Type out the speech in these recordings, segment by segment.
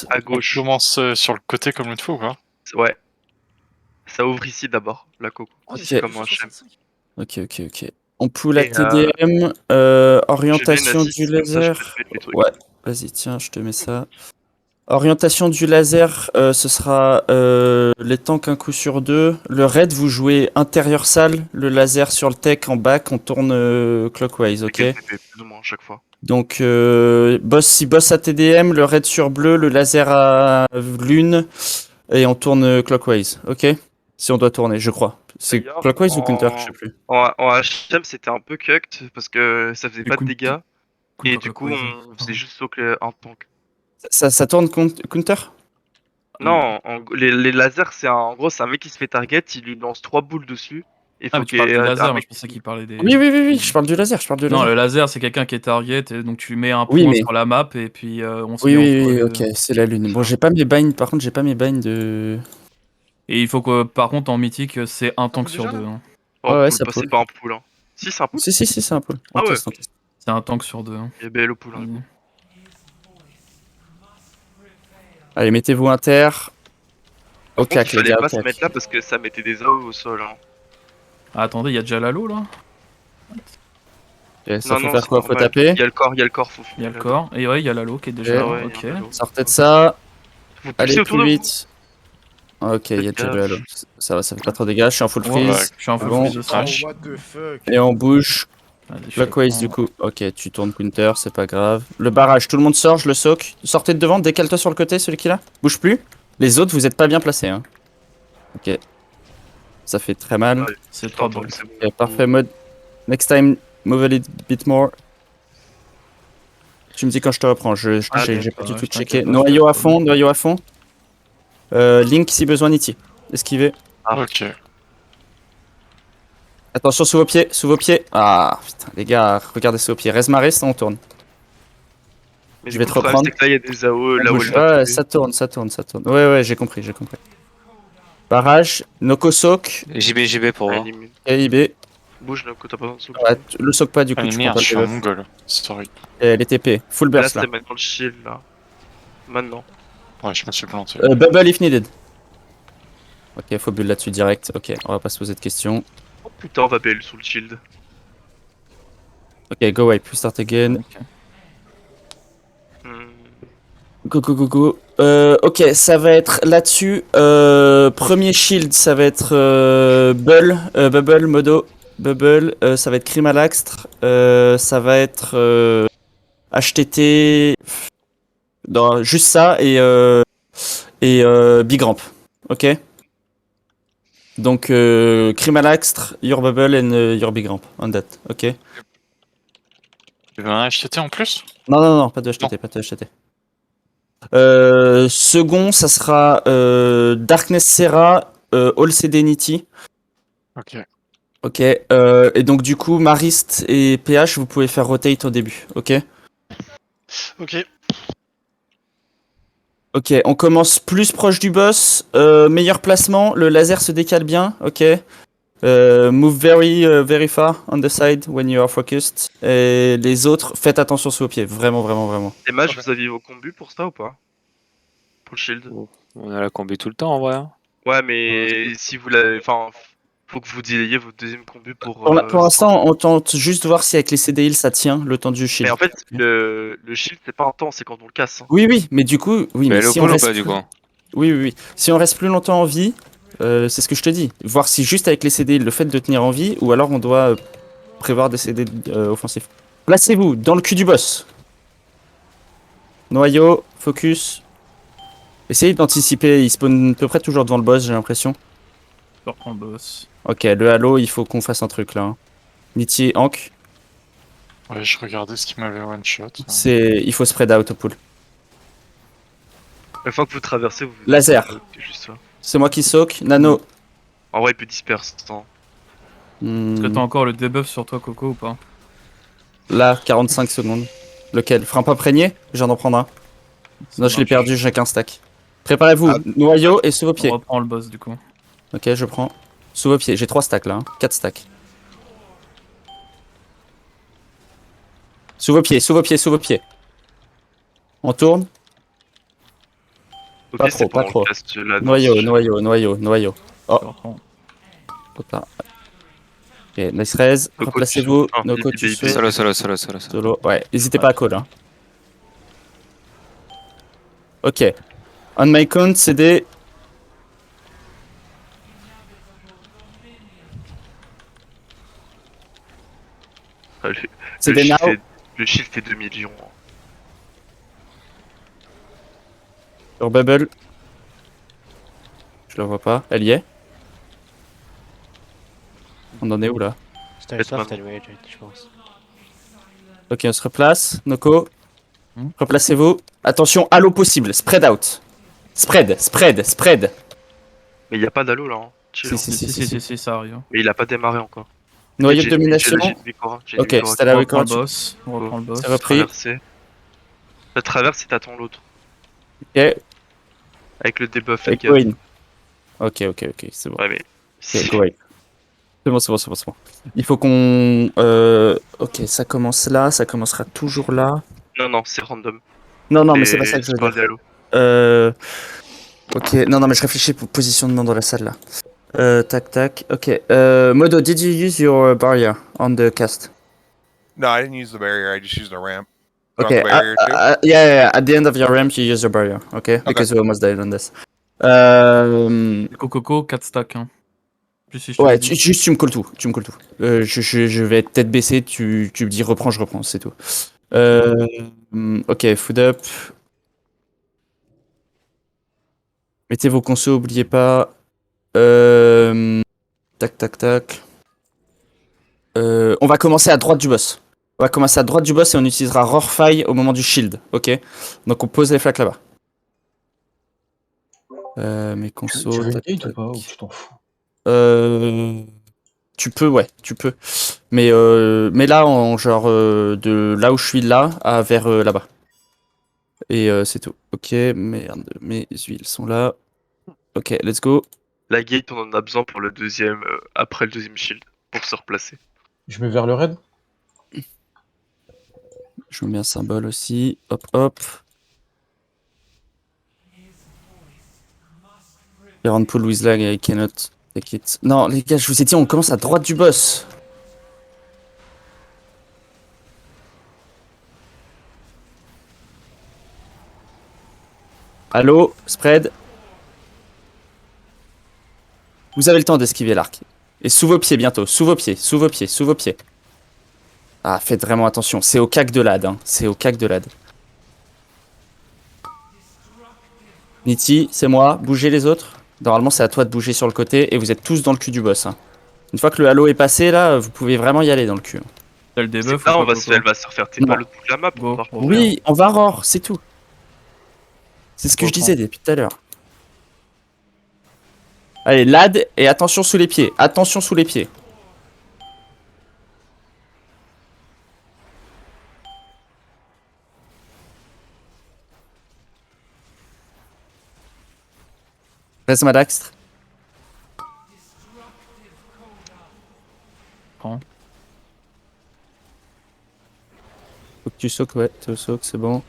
À On gauche. commence sur le côté comme l'autre fois ou pas? Ouais. Ça ouvre ici d'abord, la coco. Ok. C'est comme un HM. Ok. On pull à Et TDM, j'ai bien une orientation assist, du comme ça je peux laser. te mettre les trucs. Ouais, vas-y, tiens, je te mets ça. Orientation du laser, ce sera les tanks un coup sur deux. Le raid, vous jouez intérieur salle, le laser sur le tech en back, on tourne clockwise, C'est ok? quel TP, plus ou moins, à chaque fois. Donc, si boss à TDM, le raid sur bleu, le laser à lune, et on tourne clockwise, ok? Si on doit tourner, je crois. C'est D'ailleurs, clockwise ou counter, je sais plus. en HM, c'était un peu cucked parce que ça faisait Et pas de dégâts. Et du coup, counterclockwise. on faisait juste sauter un tank. Ça tourne counter? Non, les lasers, en gros, c'est un mec qui se fait target, il lui lance 3 boules dessus. Il Ah, faut mais tu qu'il y parles ait du un laser, moi mec je pensais qu'il parlait des. Oui, je parle du laser, Non, le laser, c'est quelqu'un qui est target, et donc tu mets un Oui, point mais- sur la map, et puis on se Oui, met entre les ok, deux. c'est la lune. Bon, Ça. j'ai pas mes binds, par contre, j'ai pas mes binds de... Et il faut que, par contre, en mythique, c'est un tank sur déjà, deux. là Hein. Oh, Ouais, poule ça pas, c'est pull. pas un pool, hein. Si, c'est un pool. Si, c'est un pull. On Ah ouais. teste, on teste. C'est un tank sur deux. Hein. Il est BL au pool, hein, du Vas-y. coup. Allez, mettez-vous inter. Par Au contre, cac, il les fallait gars, au pas se cac. mettre là parce que ça mettait des AO au sol, hein. Ah, attendez, il y a déjà l'halo là. Ok, ça Non, faut non, faire c'est quoi? Faut normal. taper. Il y a le corps, faut Il y a fumer le là-dedans. corps. Et ouais, il y a l'halo qui est déjà Ok. là. Ah ouais, Ok. il y a un halo. Sortez de ça. Vous Allez, poussez autour plus de vous. vite. Ok, il y a Faites déjà le gaffe. halo. Ça va, ça fait pas trop de dégâts. Je suis en full Ouais, freeze. je suis un full Bon. freeze aussi. Oh, Crash. what the fuck. Et on bouge. Vas-y, je fais Clockwise le du point. coup. Ok, tu tournes counter, c'est pas grave. Le barrage, tout le monde sort, je le soak. Sortez de devant, décale-toi sur le côté, celui qui est là. Bouge plus. Les autres, vous êtes pas bien placés. Hein. Ok. Ça fait très mal. Ouais, C'est je 3 t'entends, balles. c'est bon. Ok, parfait mode. Next time, move a little bit more. Tu me dis quand je te reprends, j'ai pas du tout je checké. t'inquiète pas, Noyau à fond, noyau à fond. Link si besoin, Niti. Esquivez. Ah, Ok. Attention sous vos pieds, sous vos pieds. Ah putain, les gars, regardez sous vos pieds. Resmaré, ça on tourne. mais Je du vais coup, te le problème, reprendre. c'est que là, il y a des AO, On là où bouge elle va pas, tomber. ça tourne. Ouais, j'ai compris. Barrage, Noko soak, JB pour voir. Limite. KIB. Bouge, là, que t'as pas besoin de soulever. Ouais, le soak pas du coup, Ah tu prends merde, pas je le suis un debuff. mongol. Sorry. Et les TP, full Là, burst là. c'est maintenant le shield, là. Maintenant. Ouais, je me suis planté. Bubble if needed. Ok, faut build là-dessus direct. Ok, on va pas se poser de questions. Oh putain, on va BL sous le shield. Ok, go wipe, start again. Ok. Hmm. Go. Ok, ça va être là-dessus. Premier shield, ça va être Bubble, Modo. Bubble, ça va être Crimalaxtre. Ça va être HTT. Juste ça et Big Ramp. Ok? Donc, Crimalaxtre, Your Bubble and Your Big Ramp. On that. Ok? Tu veux un HTT en plus? Non, pas de HTT, pas de HTT. Second, ça sera Darkness Serra, All Sedenity. Ok. Ok. Et donc du coup, Marist et PH, vous pouvez faire rotate au début. Ok. Ok. Ok. On commence plus proche du boss. Meilleur placement. Le laser se décale bien. Ok. Move very far on the side when you are focused. Et les autres, faites attention sous vos pieds. Vraiment. Et Mage, vous aviez vos combus pour ça ou pas? Pour le shield? On a la combi tout le temps en vrai. Hein. Ouais, mais si vous l'avez. Enfin, faut que vous delayez votre deuxième combu pour. Pour l'instant, on tente juste voir si avec les CDIL ça tient le temps du shield. Mais en fait, le shield, c'est pas un temps, c'est quand on le casse. Hein. Oui, mais du coup, oui, mais le si on polo reste pas du plus... coup. Oui. Si on reste plus longtemps en vie, c'est ce que je te dis. Voir si juste avec les CD, le fait de tenir en vie, ou alors on doit prévoir des CD offensifs. Placez-vous dans le cul du boss. Noyau, focus. Essayez d'anticiper, il spawn à peu près toujours devant le boss, j'ai l'impression. Je reprends le boss. Ok, le halo, il faut qu'on fasse un truc là. Hein. Niti, Hank, Ouais, je regardais ce qui m'avait one shot. il faut spread out au pool. Une fois que vous traversez, vous. Laser. C'est juste ça. C'est moi qui soak. Nano. En vrai, il peut disperser. Hein. Est-ce que t'as encore le debuff sur toi, Coco, ou pas? Là, 45 secondes. Lequel? Frein pas prégné? J'en prendre un. Non, je l'ai perdu, j'ai qu'un stack. Préparez-vous, noyau et sous vos pieds. On reprend le boss du coup. Ok, je prends. Sous vos pieds, j'ai 3 stacks là, hein. 4 stacks. Sous vos pieds. On tourne. Ok, Pas c'est trop, pas pendant trop. le cast là. Noyau. Oh, trop tard. Ok, nice raise. Coco, Replacez-vous. tu sautes. Noko, Bébé, tu bébé. sautes. Solo. Ouais, n'hésitez pas à call. Hein. Ok. On my count, c'est des. Ah, C'est Le des shield now. le shield fait 2 millions. Hein. Sur Bubble. Je la vois pas. Elle y est. On en est où là? C'était un Faites soft maintenant. anyway, je pense. Ok, on se replace. Noko. Hmm. Replacez-vous. Attention, halo possible. Spread out. Spread. Mais il y a pas d'halo là. Hein. Chill. Hein. Si, ça arrive. Mais il a pas démarré encore. Noyau de J'ai domination. j'ai Vikora. J'ai Ok, Vikora. c'était la On reprend record. le boss. On reprend le boss. C'est repris. Traverser. Ça traverse et t'attends l'autre. Ok. Avec le debuff, Et les gars. go in. Ok, c'est bon. Ouais, mais. Ok, go in. C'est bon. Il faut qu'on. Ok, ça commence là, ça commencera toujours là. Non, c'est random. Non, mais c'est pas ça que je veux parle dire. des halos. Ok, non, mais je réfléchis pour positionnement dans la salle là. Tac. Ok. Modo, did you use your barrier on the cast? No, I didn't use the barrier. I just used a ramp. Okay. Barrier too? Yeah. At the end of your ramp, you use your barrier. Okay. Because we almost died on this. Coco, 4 stacks. Hein. Plus si je te Ouais, l'ai dit. juste tu me colles tout. Je vais être tête baissée, tu me dis reprends, je reprends, c'est tout. Ok, food up. Mettez vos consos, oubliez pas. Tac. On va commencer à droite du boss. Et on utilisera Roarfire au moment du shield, ok? Donc on pose les flaques là-bas. Mes consos. Tu veux une tac, gate ou tac. pas, ou tu t'en fous? Tu peux. Mais là, genre de là où je suis là à vers là-bas. Et c'est tout. Ok, merde, mes huiles sont là. Ok, let's go. La gate, on en a besoin pour le deuxième. Après le deuxième shield. Pour se replacer. Je mets vers le raid? Je me mets un symbole aussi. Hop. Iron Pool with lag, I cannot take it. Non, les gars, je vous ai dit, on commence à droite du boss. Allô, spread. Vous avez le temps d'esquiver l'arc. Et sous vos pieds bientôt, sous vos pieds. Ah, faites vraiment attention, c'est au cac de l'ad, hein. Niti, c'est moi, bougez les autres. Normalement, c'est à toi de bouger sur le côté et vous êtes tous dans le cul du boss. Hein. Une fois que le halo est passé, là, vous pouvez vraiment y aller dans le cul. T'as le debuff Là, ou on pas, va Coco elle va se refaire. T'es Non. pas l'autre bout de la map. Go. On va reprendre. Oui, on va roar, c'est tout. C'est ce que je disais depuis tout à l'heure. Allez, lad et attention sous les pieds. Reste Madaxtre. Prends. Faut que tu soques, ouais, tu soques, c'est bon.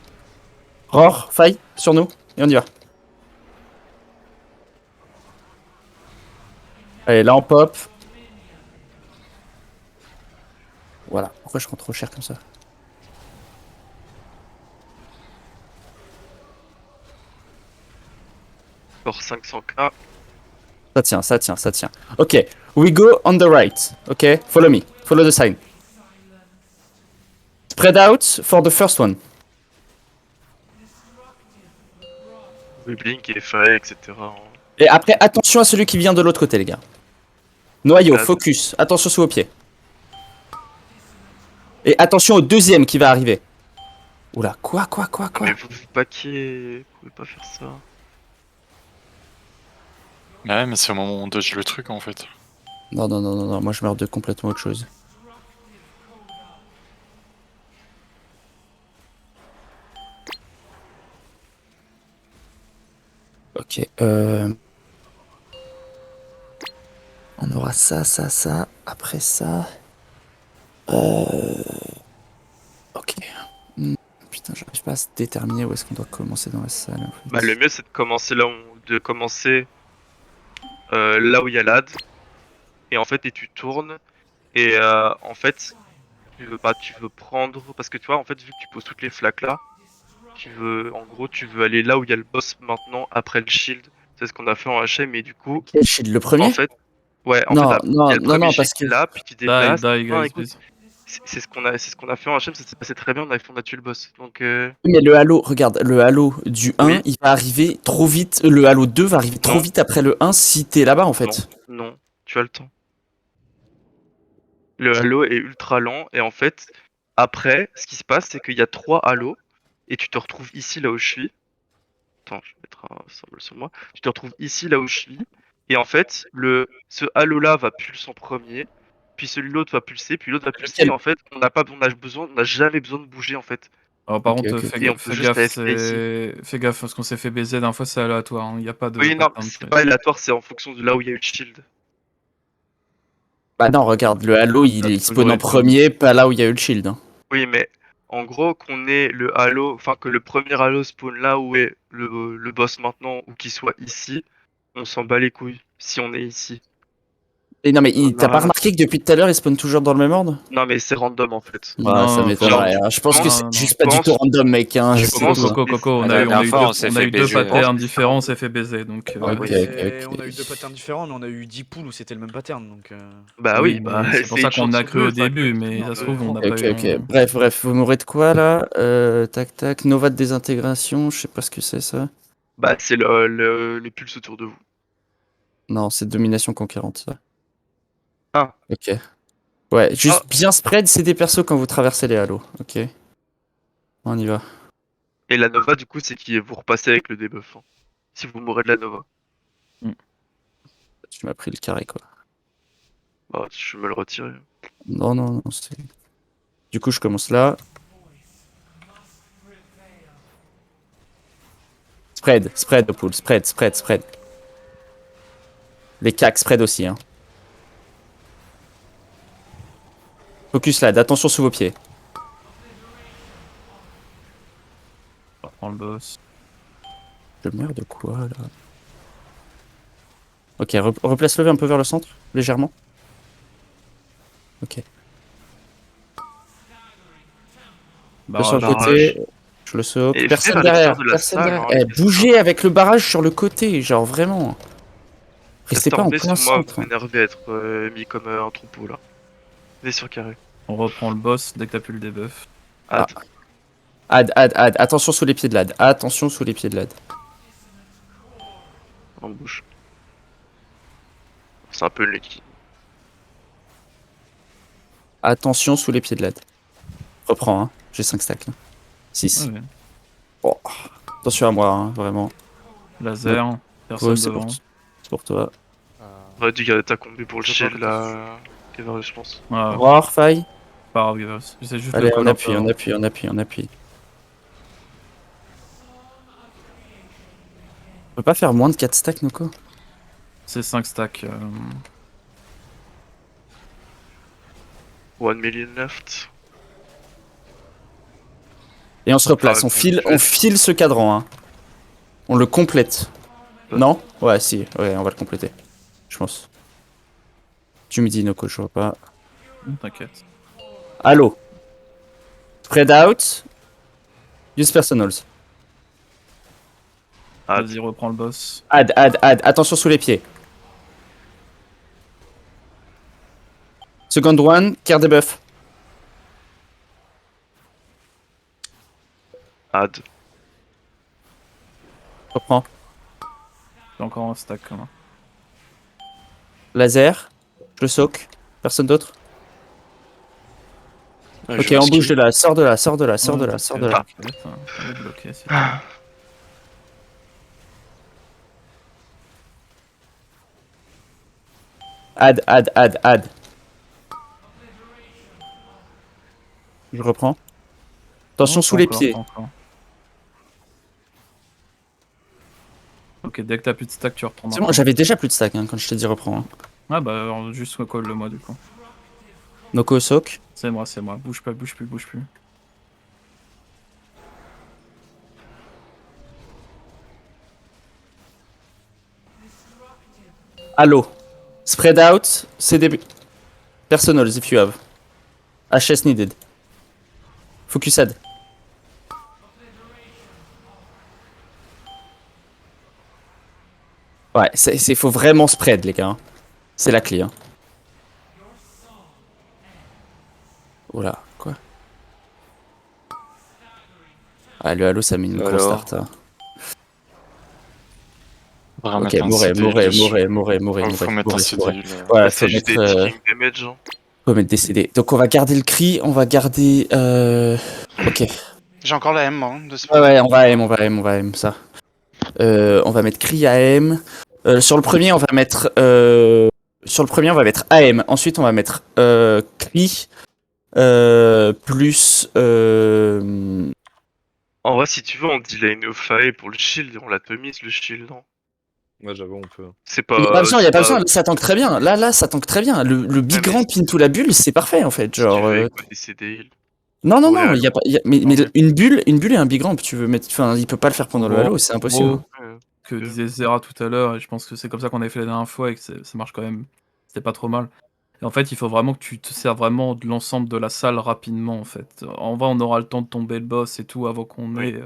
Roar, faille, sur nous, et on y va. Allez, là on pop. Voilà, pourquoi je prends trop cher comme ça? Encore 500k. Ça tient. Ok, we go on the right. Ok, follow me, follow the sign. Spread out for the first one. Oui, Blink et Faye, etc. hein. Et après, attention à celui qui vient de l'autre côté, les gars. Noyau, Lad. focus, attention sous vos pieds. Et attention au deuxième qui va arriver. Oula, quoi? Mais vous paquez. Vous pouvez pas faire ça. Ouais, mais c'est au moment où on dodge le truc en fait. Non, moi je meurs de complètement autre chose. Ok, on aura ça, après ça... Ok. Putain, Putain, j'arrive pas à se déterminer où est-ce qu'on doit commencer dans la salle. en fait. Bah, le mieux c'est de commencer là où il y a l'ad. Et en fait, et tu tournes. Et en fait, tu veux prendre. Parce que tu vois, en fait, vu que tu poses toutes les flaques là, tu veux aller là où il y a le boss maintenant, après le shield. C'est ce qu'on a fait en HM, et du coup, Quel shield, le premier en fait, ouais, en Non, fait, il y a le non, premier non, shield parce qui est que- là, puis tu Die, déplaces. die, Non, guys, écoute, please. c'est ce qu'on a fait en HM, ça s'est passé très bien, on a tué le boss. Donc, Mais le Halo, regarde, le Halo du 1, Oui. il va arriver trop vite. Le Halo 2 va arriver trop Non. vite après le 1 si t'es là-bas en fait. non, tu as le temps. Le halo est ultra lent, et en fait, après, ce qui se passe, c'est qu'il y a 3 halos, et tu te retrouves ici, là où je suis. Attends, je vais mettre un symbole sur moi. Tu te retrouves ici, là où je suis, et en fait, ce halo-là va pulser en premier, puis celui-l'autre va pulser, puis l'autre va pulser, Lequel et en fait, on n'a jamais besoin de bouger, en fait. Alors, par Ok, contre, ok. Et on peut fais juste gaffe, AFK ici. fais gaffe, parce qu'on s'est fait baiser d'un fois, c'est aléatoire. Il n'y a pas de Oui, non, pattern c'est play. pas aléatoire, c'est en fonction de là où il y a eu le shield. Bah non, regarde, le Halo il Ah, spawn toujours en été- premier, pas là où il y a eu le shield. hein. Oui, mais en gros, qu'on ait le halo, enfin que le premier halo spawn là où est le boss maintenant, ou qu'il soit ici, on s'en bat les couilles si on est ici. Et non, mais On t'as pas a- remarqué que depuis tout à l'heure il spawn toujours dans le même ordre Non, mais c'est random en fait. Ouais, Non, ça non, m'étonnerait. genre, hein. Je pense non, que non, c'est non. juste pas du Pense- tout random, mec. Hein. je c'est pense- tout, hein. Coco, on La a eu dernière fois, on s'est fait deux baiser. patterns Ouais. différents, on s'est fait baiser. Donc, Ouais, Ok, oui. ok, On a eu ok. 2 patterns différents, mais on a eu 10 poules où c'était le même pattern. Donc, Bah oui, oui, bah mais c'est pour ça une qu'on chance a sur cru deux, au ça, début, que- mais non, ça se mais trouve, on n'a ok, pas Ok, eu. ok. Bref, vous mourrez de quoi là Tac, tac. Nova de désintégration, je sais pas ce que c'est ça. Bah c'est les pulses autour de vous. Non, c'est domination conquérante ça. Ah. Ok. Ouais, juste Ah. bien spread, c'est des persos quand vous traversez les halos. Ok. On y va. Et la Nova, du coup, c'est qui vous repassez avec le debuff. Hein. Si vous mourrez de la Nova. Tu m'as pris le carré quoi. Bah, je vais me le retirer. Non, non, non. Du coup, je commence là. Spread au pool. Spread. Les cacs, spread aussi. Hein. Focus là, attention sous vos pieds. On prend le boss. Je meurs de quoi là? Ok, replace-le un peu vers le centre, légèrement. Ok. Sur le Barrage. côté, je le saute. Et Personne faire à derrière. l'extérieur de la Personne salle, derrière. hein, Eh, bougez avec le barrage sur le côté, genre vraiment. Restez pas en plein Laissez-moi centre. vous énerver à être mis comme un troupeau là. Venez sur carré. On reprend le boss dès que t'as plus le debuff. Ah. Hâte, Ad. Attention sous les pieds de l'ad. Attention sous les pieds de l'ad. en bouche. C'est un peu le qui. Attention sous les pieds de l'ad. Reprends, hein. J'ai 5 stacks là. 6. Ouais. Attention à moi, hein, vraiment. Laser, personne Ouais, c'est devant. C'est pour toi. On aurait dû garder ta combi pour le Je shield sais là. Kever, je pense. Ouais, Au revoir, faille. pas grave, Gavos. C'est juste Allez, le on call appuie, up, on appuie. On peut pas faire moins de 4 stacks, Noko? C'est 5 stacks. 1 million left. Et on se replace, Ah, on file ce cadran, hein. On le complète. Non? Ouais, si, ouais, on va le compléter. Je pense. Tu me dis, Noko, je vois pas. T'inquiète. Allo. Spread out. Use personals. Ah, Vas-y, reprends le boss. Add. Attention sous les pieds. Second one, care debuff. add. Reprends. J'ai encore un stack quand même. Laser. Je le soak. Personne d'autre? Ok, on bouge de là. Sors de là. T'inquiète, hein, elle est bloquée, c'est tout. Add. Je reprends. Attention Non, sous pas les encore, pieds. pas encore. Ok, dès que t'as plus de stack, tu reprends. C'est bon, j'avais déjà plus de stack hein, quand je t'ai dit reprends. hein. Ah bah, alors, juste call le moi du coup. Noko soak. C'est moi. Bouge plus. Halo. Spread out, CD. Personals if you have. HS needed. Focus ad. Ouais, faut vraiment spread, les gars. Hein. C'est la clé. Hein. Oula, quoi? Ah, le halo, ça met une grosse Alors. start. Hein. On va Ok, mettre un mourez. CDI dessus. Faut mettre un mourez. CDI. Ouais, Bah, faut c'est juste des mettre, ticking damage. Hein. faut mettre des CD. Donc on va garder le cri, on va garder... Ok. J'ai encore la M, moi, hein, de ce Ouais, on va M, ça. On va mettre cri AM. Sur le premier, on va mettre... AM. Ensuite, on va mettre cri plus... En vrai, si tu veux, on delay no fire pour le shield et on l'atomise le shield. Hein. Ouais, j'avoue, on peut. C'est Il n'y pas. a pas besoin, c'est pas- ça tank très bien. Là, ça tank très bien. Le big mais ramp into la bulle, c'est parfait en fait. Si Genre, tu veux, avec des CD heal. Non, Ouais, il y a pas. Mais une bulle et un big ramp, tu veux mettre. Enfin, il peut pas le faire pendant le Bon, halo, c'est impossible. gros, Ouais. que disait Zera tout à l'heure, et je pense que c'est comme ça qu'on avait fait la dernière fois et que ça marche quand même. C'était pas trop mal. Et en fait, il faut vraiment que tu te sers vraiment de l'ensemble de la salle rapidement, en fait. En vrai, on aura le temps de tomber le boss et tout avant qu'on Oui. ait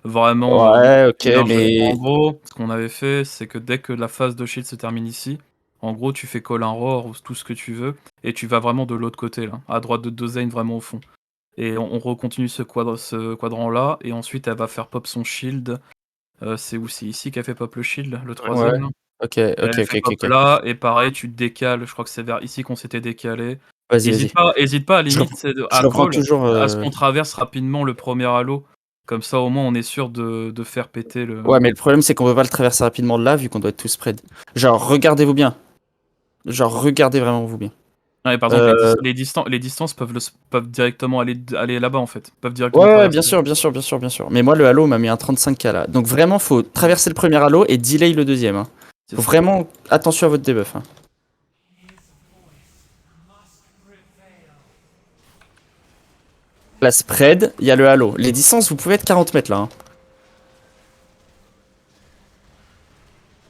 vraiment. Ouais, ok, bien joué. mais. En gros, ce qu'on avait fait, c'est que dès que la phase de shield se termine ici, en gros, tu fais call un roar ou tout ce que tu veux, et tu vas vraiment de l'autre côté, là, à droite de Dozane, vraiment au fond. Et on recontinue ce quadrant-là, et ensuite elle va faire pop son shield. C'est où? C'est ici qu'elle fait pop le shield, le troisième. Ouais. Là. Ok, Elle fait pop ok. là, et pareil, tu te décales. Je crois que c'est vers ici qu'on s'était décalé. Vas-y. Hésite pas à la Je limite c'est Je reprends toujours. à ce qu'on traverse rapidement le premier halo. Comme ça, au moins, on est sûr de faire péter le. Ouais, mais le problème, c'est qu'on peut pas le traverser rapidement de là, vu qu'on doit être tous spread. Genre, regardez-vous bien. Genre, regardez vraiment vous bien. Non, mais par exemple, les distances peuvent directement aller là-bas, en fait. Peuvent directement Ouais, traverser. bien sûr. Mais moi, le halo m'a mis un 35k là. Donc, vraiment, faut traverser le premier halo et delay le deuxième. Hein. C'est Faut ça. vraiment attention à votre debuff. Hein. La spread, il y a le halo. Les distances, vous pouvez être 40 mètres là. Hein.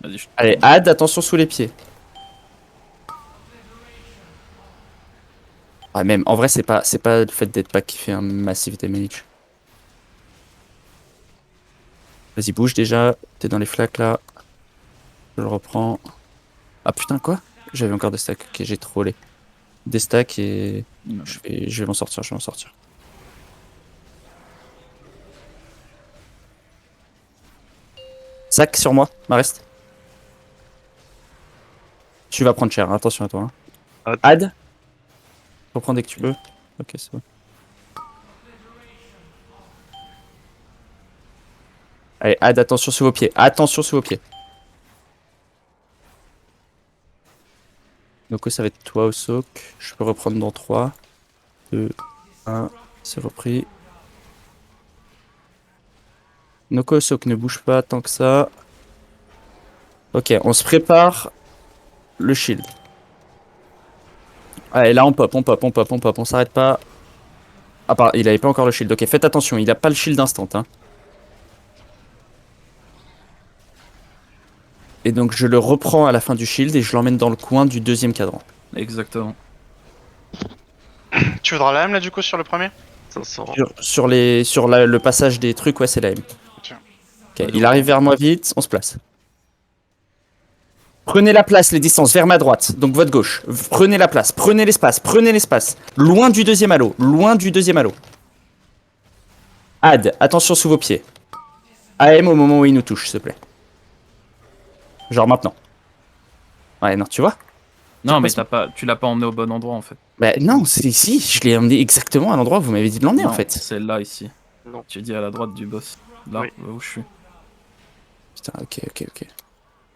Vas-y, Allez, add, attention sous les pieds. Ah, même, en vrai, c'est pas le fait d'être pas qui fait un massive damage. Vas-y, bouge déjà. T'es dans les flaques là. Je le reprends. Ah putain, quoi? J'avais encore des stacks. Ok, j'ai trollé. Des stacks et. Je vais m'en sortir, Sac sur moi, Marest. Tu vas prendre cher, attention à toi. Hein. Add. Reprends dès que tu peux. Ok, c'est bon. Allez, add, attention sous vos pieds. Attention sous vos pieds. Donc ça va être toi au soak. Je peux reprendre dans 3, 2, 1. C'est repris. Noko Sok ne bouge pas tant que ça. Ok, on se prépare le shield. Allez, là on pop, on s'arrête pas. Ah, il avait pas encore le shield. Ok, faites attention, il a pas le shield instant. Hein. Et donc je le reprends à la fin du shield et je l'emmène dans le coin du deuxième cadran. Exactement. Tu voudras la M là du coup sur le premier? 500. Sur le passage des trucs, ouais, c'est la M. Tiens. Ok, il arrive vers moi vite, on se place. Prenez la place, les distances, vers ma droite, donc votre gauche. Prenez la place, prenez l'espace. Loin du deuxième halo, Add, attention sous vos pieds. AM au moment où il nous touche, s'il te plaît. Genre maintenant. Ouais, non, tu vois? Non, mais tu l'as pas emmené au bon endroit, en fait. Bah non, c'est ici, je l'ai emmené exactement à l'endroit où vous m'avez dit de l'emmener en Non, fait. C'est là, ici. Non. Tu dis à la droite du boss. Là, Oui. où je suis. Putain, ok.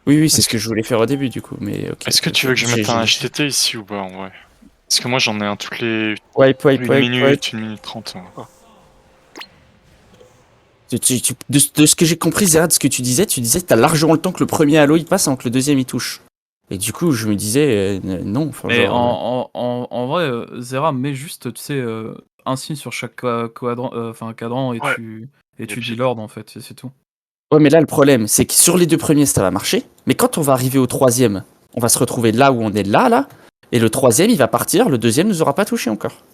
Oui, c'est ce que je voulais faire au début du coup, mais ok. Est-ce que tu veux que je mette un HTT ici ou pas en vrai? Parce que moi j'en ai un toutes les Wipe. 1 minute 30. Hein. De ce que j'ai compris, Zera, de ce que tu disais que t'as largement le temps que le premier halo il passe avant que le deuxième il touche. Et du coup, je me disais, non. Enfin, Mais genre, en vrai, Zera met juste, tu sais, un signe sur chaque cadran et Ouais. tu dis l'ordre en fait, c'est tout. Ouais, mais là, le problème, c'est que sur les deux premiers, ça va marcher. Mais quand on va arriver au troisième, On va se retrouver là où on est là. Et le troisième, il va partir. Le deuxième nous aura pas touché encore.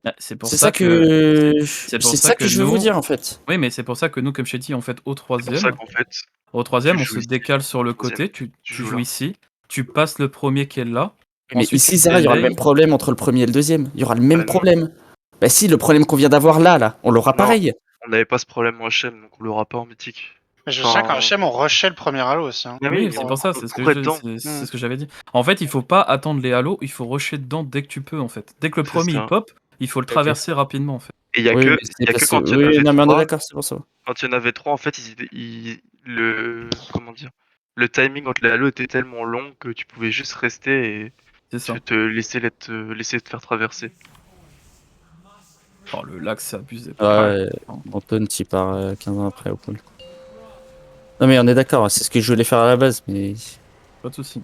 Ah, c'est pour C'est ça ça que c'est pour c'est ça ça que que je veux vous nous- dire en fait. Oui, mais c'est pour ça que nous, comme je t'ai dit, en fait, au C'est pour ça troisième, qu'en fait, on se joues ici. décale sur le Troisième, côté, tu tu joues joues là. ici, tu passes le premier qui est là. Mais ensuite, ici, tu Zara, il y aura le délais. même problème entre le premier et le deuxième. Il y aura le même non. problème. Bah si, le problème qu'on vient d'avoir là, on l'aura Non. pareil. On n'avait pas ce problème en HM, donc on l'aura pas en mythique. Mais je Enfin, sais qu'en HM, on rushait le premier halo aussi. Hein. Ah Oui, mais c'est on- pour ça, on c'est ce courait que dedans. c'est ce que j'avais dit. En fait, il faut pas attendre les halos, il faut rusher dedans dès que tu peux, en fait. Dès que le C'est premier ça. il pop, il faut le traverser rapidement, en fait. Et il y a Oui, que, mais il c'est y a que parce quand il y en oui, avait non, mais on est 3, d'accord, c'est pour ça. quand il y en avait 3, en fait, comment dire, le timing entre les halos était tellement long que tu pouvais juste rester et C'est ça. te laisser te faire traverser. Oh, le lac, c'est abusé. Ouais, Anton, tu pars 15 ans après au pool. Non mais on est d'accord, c'est ce que je voulais faire à la base, mais Pas de soucis.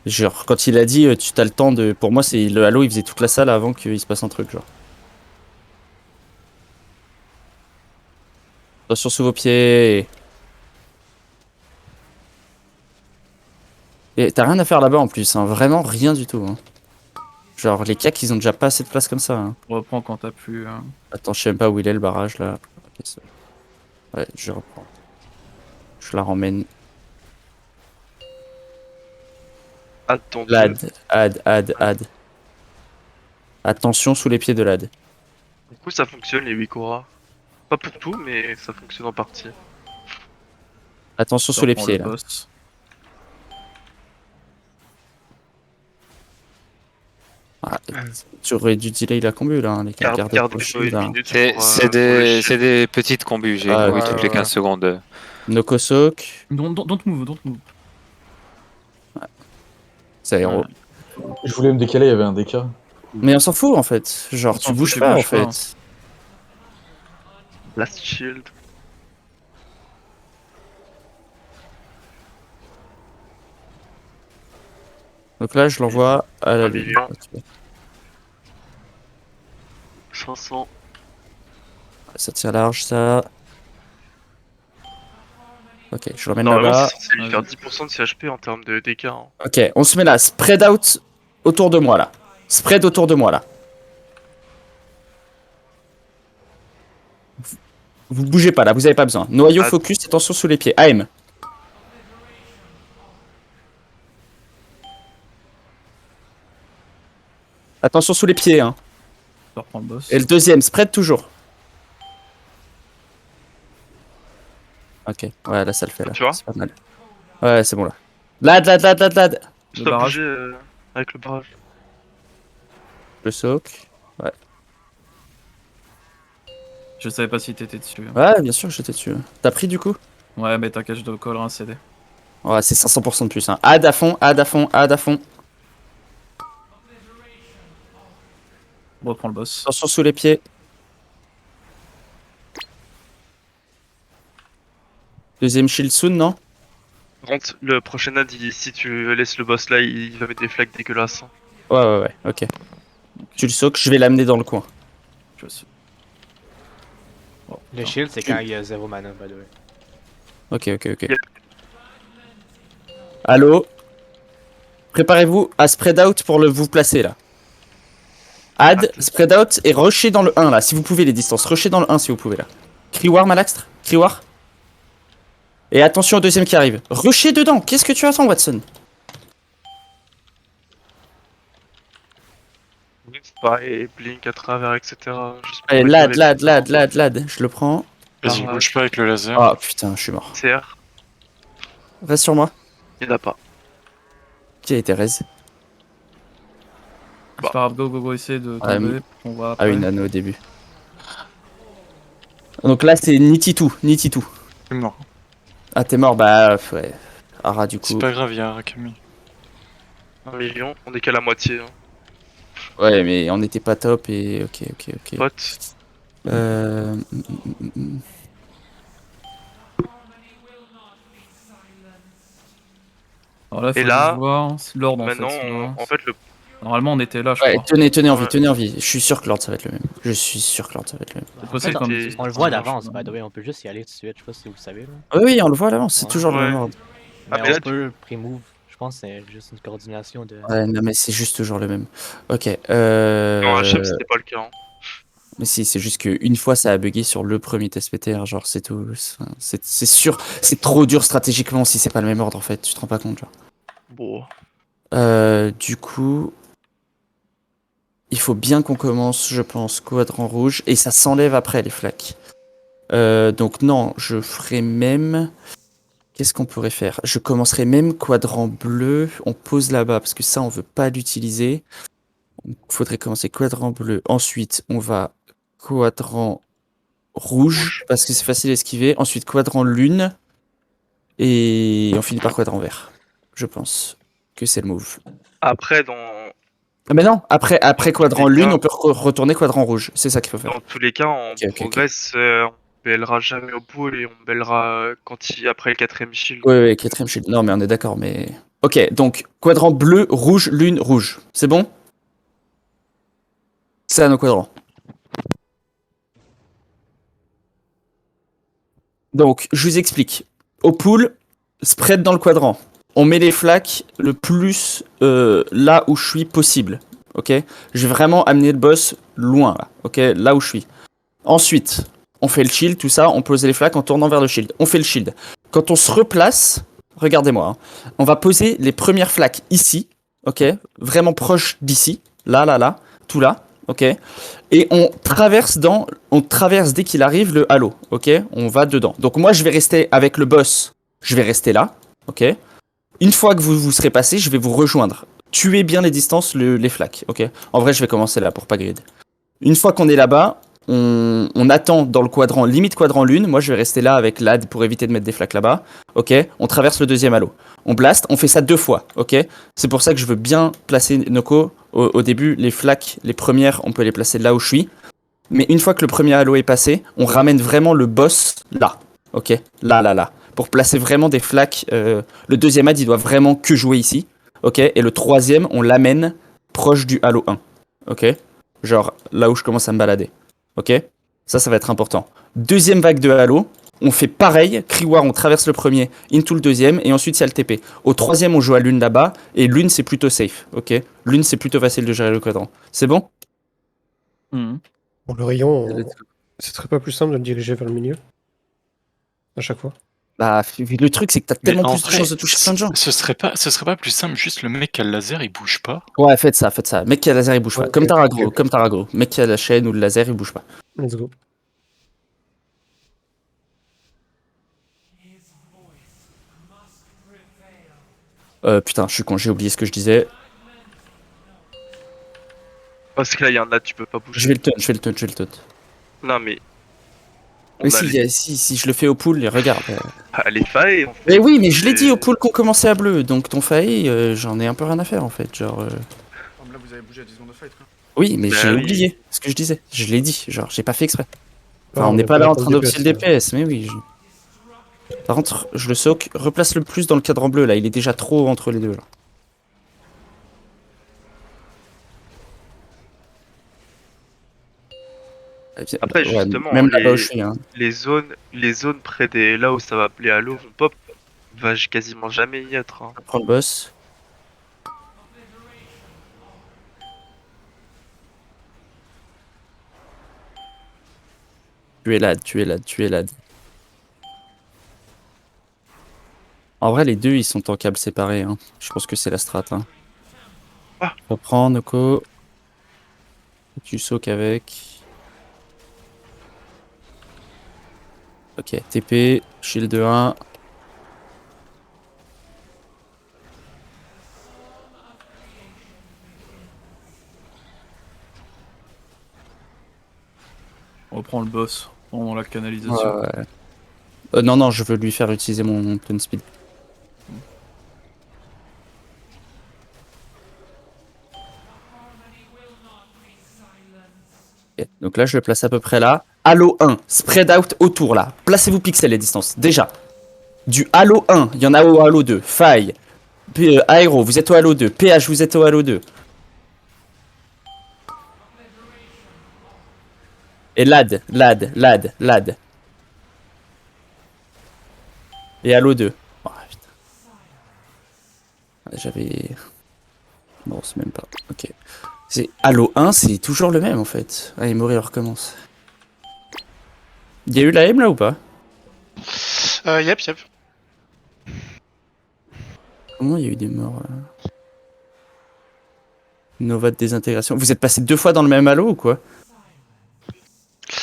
genre quand il a dit tu t'as le temps de, pour moi c'est le halo, il faisait toute la salle avant qu'il se passe un truc genre. Attention sous vos pieds. Et t'as rien à faire là-bas en plus, hein. Vraiment rien du tout. Hein. Genre les CAC ils ont déjà pas assez de place comme ça. Hein. Reprends quand t'as plus. Attends, je sais même pas où il est le barrage là. Ok, ouais, je reprends. Je la ramène. Attends. Ad. Attention sous les pieds de l'ad. Du coup, ça fonctionne les Wikora. Pas pour tout, mais ça fonctionne en partie. Attention sous les Reprends pieds le là. boss. Ah, tu aurais dû delay la combu là, hein, les gars. Gardez Garde le shield, une là. minute C'est pour, c'est pour les des, shields. c'est des petites combus, j'ai une Ah, combu ouais, toutes les ouais, 15 secondes. Nokosok, Don't move. c'est héros. Je voulais me décaler, il y avait un DK. Mais on s'en fout en fait. Genre, On tu s'en fout, bouges tu pas en bouges pas. fait. Last shield. Donc là, je l'envoie à la 1 lune. million. Ok. 500. Ça tire large, ça. Ok, je l'emmène Normalement, là-bas. c'est censé lui faire 10% de CHP en termes de DK. Hein. Ok, on se met là. Spread out autour de moi là. Spread autour de moi là. Vous bougez pas là, vous avez pas besoin. Noyau Ah. focus, attention sous les pieds. AM. Attention sous les pieds, hein. Je reprends le boss. Et le deuxième, spread toujours. Ok, ouais, là ça le fait là. Tu vois C'est pas mal. Ouais, c'est bon là. Lad. Je Le dois barrage. bouger avec le barrage. Le soak. Ouais. Je savais pas si t'étais dessus. Ouais, bien sûr, j'étais dessus. T'as pris du coup? Ouais, mais t'inquiète, je dois coller un CD. Ouais, c'est 500% de plus. Hein. Add à fond. Reprends le boss. Attention sous les pieds. Deuxième shield soon, non? Par contre, le prochain ad, si tu laisses le boss là, il va mettre des flags dégueulasses. Hein. Ouais, ok. Tu le soak, je vais l'amener dans le coin. Je sais. Le shield, c'est quand il y a 0 mana, by the way. Ok. Allo. Préparez-vous à spread out pour vous placer là. Add, spread out et rusher dans le 1 là, si vous pouvez les distances. Rusher dans le 1 si vous pouvez là. Kriwar, Malaxtre. Kriwar. Et attention au deuxième qui arrive. Rusher dedans. Qu'est-ce que tu attends, Watson? Pareil, blink à travers, etc. Juste pour Allez, mettre lad. Je le prends. Vas-y, Ah, bouge pas avec le laser. Oh putain, je suis mort. CR, Reste sur moi. il n'y en a pas. Qui a été raise? C'est pas grave, go, essayer de Ouais, tomber. On va Ah après. oui, nano au début. Donc là, c'est Nititou. Je suis mort. Ah, t'es mort, bah ouais. Ara, du coup. C'est pas grave, y'a Arakami. 1 million, on est qu'à la moitié. Hein. Ouais, mais on n'était pas top et. Ok. Pote. Alors là, faut Et là, voir l'ordre en Maintenant, fait. en fait, le Normalement, on était là, je Ouais, crois. tenez en vie, Ouais. tenez en vie. Je suis sûr que l'ordre ça va être le même. C'est possible fait, comme t'es- On le voit d'avance, by the way, on peut juste y aller tout de suite, je sais pas si vous le savez. Là. Oui, on le voit à l'avance, c'est Ouais. toujours le Ouais. même ordre. Ah, Mais mais on là, peut pré-move, je pense que c'est juste une coordination de. Ouais, non, mais c'est juste toujours le même. Ok. Non, HM, c'était pas le cas. Hein. Mais si, c'est juste qu'une fois ça a bugué sur le premier test PTR, genre c'est tout. C'est sûr, c'est trop dur stratégiquement si c'est pas le même ordre en fait, tu te rends pas compte, genre. Bon. Du coup, il faut bien qu'on commence, je pense, quadrant rouge, et ça s'enlève après les flaques. Donc non, je ferai même... Qu'est-ce qu'on pourrait faire? Je commencerai même quadrant bleu, on pose là-bas, parce que ça, on veut pas l'utiliser. Il faudrait commencer quadrant bleu. Ensuite, on va quadrant rouge, parce que c'est facile à esquiver. Ensuite, quadrant lune, et on finit par quadrant vert. Je pense que c'est le move. Après, Ah mais non, après quadrant les lune, cas- on peut retourner quadrant rouge. C'est ça qu'il faut faire. dans tous les cas, on Ok. progresse, on bellera jamais au pool et on bellera après le 4ème shield. Ouais, quatrième shield. Non, mais on est d'accord, mais... Ok, donc, quadrant bleu, rouge, lune, rouge. C'est bon? C'est à nos quadrants. Donc, je vous explique. Au pool, spread dans le quadrant. On met les flaques le plus là où je suis possible. Ok? Je vais vraiment amener le boss loin, là. Ok? Là où je suis. Ensuite, on fait le shield, tout ça. On pose les flaques en tournant vers le shield. On fait le shield. Quand on se replace, regardez-moi. Hein, on va poser les premières flaques ici. Ok? Vraiment proche d'ici. Là. Tout là. Ok? Et on traverse dès qu'il arrive le halo. Ok? On va dedans. Donc moi, je vais rester avec le boss. Je vais rester là. Ok? Une fois que vous serez passé, je vais vous rejoindre. Tuez bien les distances, les flaques. Ok? En vrai, je vais commencer là pour pas grid. Une fois qu'on est là-bas, on attend dans le quadrant, limite quadrant lune. Moi, je vais rester là avec l'ad pour éviter de mettre des flaques là-bas. Ok? On traverse le deuxième halo. On blast. On fait ça 2 fois. Ok? C'est pour ça que je veux bien placer Noko. Au début, les flaques, les premières, on peut les placer là où je suis. Mais une fois que le premier halo est passé, on ramène vraiment le boss là. Ok? Là. Pour placer vraiment des flaques. Le deuxième ad, il doit vraiment que jouer ici. Ok? Et le troisième, on l'amène proche du halo 1. Ok? Genre là où je commence à me balader. Ok? Ça va être important. Deuxième vague de halo. On fait pareil. Cri War, on traverse le premier, into le deuxième, et ensuite il y a le TP. Au troisième, on joue à lune là-bas, et lune c'est plutôt safe. Ok? Lune c'est plutôt facile de gérer le quadrant. C'est bon? Pour le rayon, ce serait pas plus simple de le diriger vers le milieu à chaque fois. Bah, le truc, c'est que t'as Mais tellement en plus de vrai, chances de toucher plein de gens. ce serait pas plus simple, juste le mec qui a le laser, il bouge pas. Ouais, faites ça. Mec qui a le laser, il bouge pas. Ouais, Comme ok, Tarago, ok. comme Tarago. Mec qui a la chaîne ou le laser, il bouge pas. Let's go. Putain, je suis con, j'ai oublié ce que je disais. Parce que là, il y en a, tu peux pas bouger. Je vais le taunt. Non, mais. Mais si je le fais au pool, regarde. Les failles. Mais oui, mais je l'ai dit au pool qu'on commençait à bleu, donc ton faille, j'en ai un peu rien à faire en fait. Genre. Là, vous avez bougé à 10 secondes de fight, quoi. Oui, mais Bah j'ai oui. oublié ce que je disais. Je l'ai dit, genre, j'ai pas fait exprès. Enfin, Ah, on n'est pas là en train de d'opser le DPS, mais oui. Par contre, je le soak, replace le plus dans le cadran bleu là, il est déjà trop entre les deux là. Après, Ouais, justement, même là-bas où je suis, hein. les zones près des là où ça va appeler Halo vont pop. Va quasiment jamais y être. Hein. Je prends le boss. Tu es lad. En vrai, les deux, ils sont en câble séparés. Hein. Je pense que c'est la strat. Hein. Ah. Reprends, Noko. Tu soak avec. Ok, TP, shield 1. On reprend le boss dans la canalisation. Ouais. Non, je veux lui faire utiliser mon turn speed. Okay. Donc là, je le place à peu près là. Halo 1, spread out autour là. Placez-vous pixels les distances. Déjà. Du Halo 1, il y en a au Halo 2. Faille. Aero, vous êtes au Halo 2. PH, vous êtes au Halo 2. Et lad. Et Halo 2. Oh, putain. J'avais... Non, c'est même pas. Ok. C'est Halo 1, c'est toujours le même en fait. Allez, mourir recommence. Il y a eu la M là ou pas? Yep. Comment il y a eu des morts là? Nova de désintégration. Vous êtes passé 2 fois dans le même Halo ou quoi?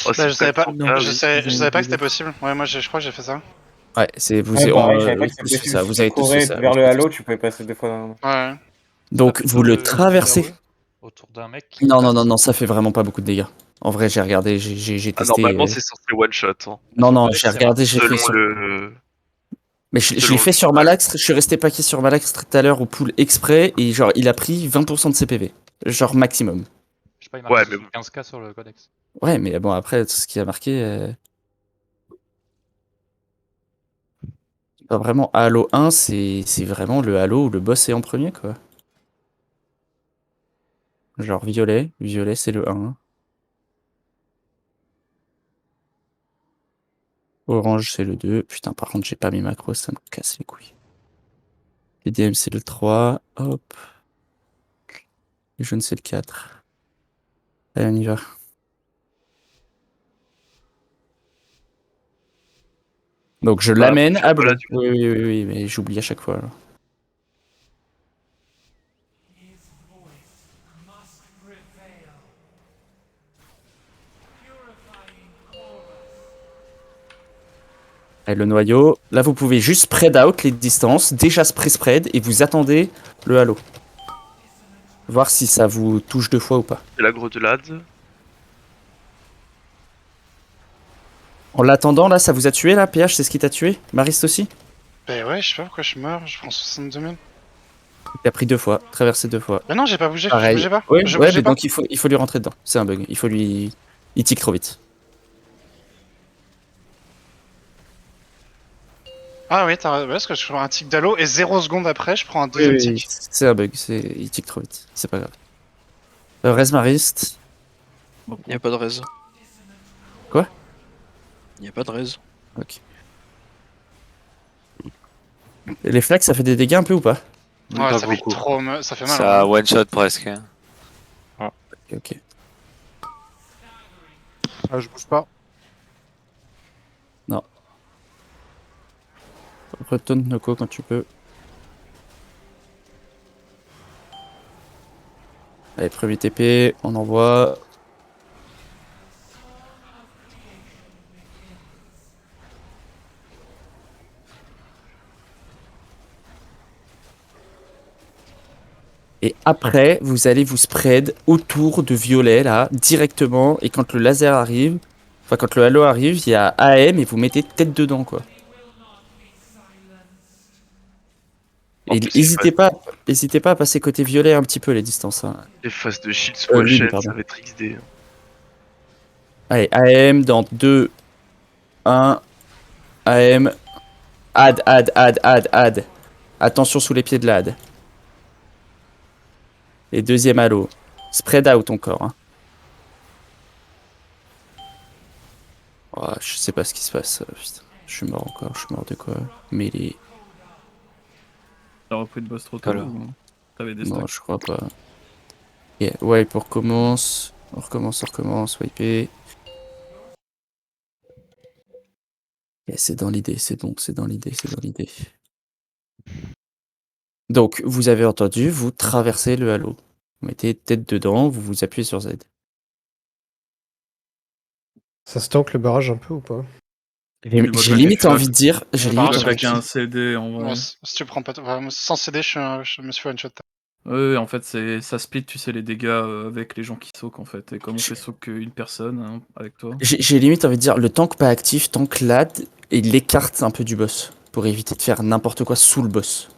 Oh, Bah, je savais pas, Non, je savais pas que c'était possible. Ouais, moi je crois que j'ai fait ça. Ouais, c'est vous. Ouais, pareil, je savais pas que tous c'était fait possible. ça. Si Vous tu avez tous courais fait ça. vers le halo, tu pouvais passer 2 fois dans... Ouais. Donc vous le traversez. Autour d'un mec qui Non, ça fait vraiment pas beaucoup de dégâts. En vrai, j'ai regardé, j'ai Ah, testé. normalement, c'est censé one shot. Hein. Non, j'ai regardé, j'ai fait Selon sur. le. Mais je selon l'ai fait le sur feedback. Malax, je suis resté paqué sur Malax tout à l'heure au pool exprès et genre il a pris 20% de CPV. Genre maximum. Je sais pas, il Ouais, marque mais 15K sur le codex. Ouais, mais bon, après, tout ce qui a marqué. Pas vraiment Halo 1, c'est vraiment le Halo où le boss est en premier, quoi. Genre violet c'est le 1. Orange c'est le 2. Putain, par contre, j'ai pas mis macro, ça me casse les couilles. EDM c'est le 3. Hop. Le jaune c'est le 4. Allez, on y va. Donc je l'amène à bleu. voilà, Oui, mais j'oublie à chaque fois. Alors. Et le noyau, là vous pouvez juste spread out les distances, déjà spread et vous attendez le halo. Voir si ça vous touche 2 fois ou pas. C'est l'agro de l'ad. En l'attendant, là, ça vous a tué, là, PH, c'est ce qui t'a tué? Marist aussi? Bah ouais, je sais pas pourquoi je meurs, je prends 62 000. T'as pris 2 fois, traversé 2 fois. Bah non, j'ai pas bougé, Pareil. je bougeais pas. Ouais, je mais bougeais pas. donc il faut lui rentrer dedans. C'est un bug. Il faut lui... Il tique trop vite. Ah oui, ouais, parce que je prends un tic d'halo et 0 secondes après, je prends un deuxième tic. C'est un bug. Il tique trop vite. C'est pas grave. Res Marist. Y a pas de raise. Quoi? Y a pas de raise. Ok. Et les flags, ça fait des dégâts un peu ou pas? Ouais, Pas ça fait beaucoup. trop ça fait mal. Ça hein. one shot presque. Ok. Ah, je bouge pas. Retourne Noko quand tu peux. Allez, premier TP, on envoie. Et après, vous allez vous spread autour de violet, là, directement. Et quand le laser arrive, enfin, quand le halo arrive, il y a AM et vous mettez tête dedans, quoi. En Et plus, n'hésitez pas à passer côté violet un petit peu les distances. Hein. Les phases de shield sous la lune, chaîne, pardon. ça va être XD. Allez, AM dans 2, 1, AM, add. Attention sous les pieds de l'ad. Et deuxième halo. Spread out encore. Hein. Oh, je sais pas ce qui se passe. Putain. Je suis mort encore. Je suis mort de quoi? Melee. T'as repris le boss trop tôt Alors. ou t'avais des Non, stacks? je crois pas. Yeah. Wipe, on recommence. On recommence. Wipe. Yeah, c'est dans l'idée, c'est bon, c'est dans l'idée. Donc, vous avez entendu, vous traversez le halo. Vous mettez tête dedans, vous vous appuyez sur Z. Ça se tank le barrage un peu ou pas? J'ai limite envie de dire. J'ai Le limite barrage envie de Avec dire. un CD en vrai. Ouais, si tu prends pas. Enfin, sans CD, je me suis one shot. Ouais, en fait, ça split, tu sais, les dégâts avec les gens qui soquent en fait. Et comme on fait soak qu'une personne hein, avec toi. J'ai limite envie de dire le tank pas actif, tank lad, et il l'écarte un peu du boss. Pour éviter de faire n'importe quoi sous le boss.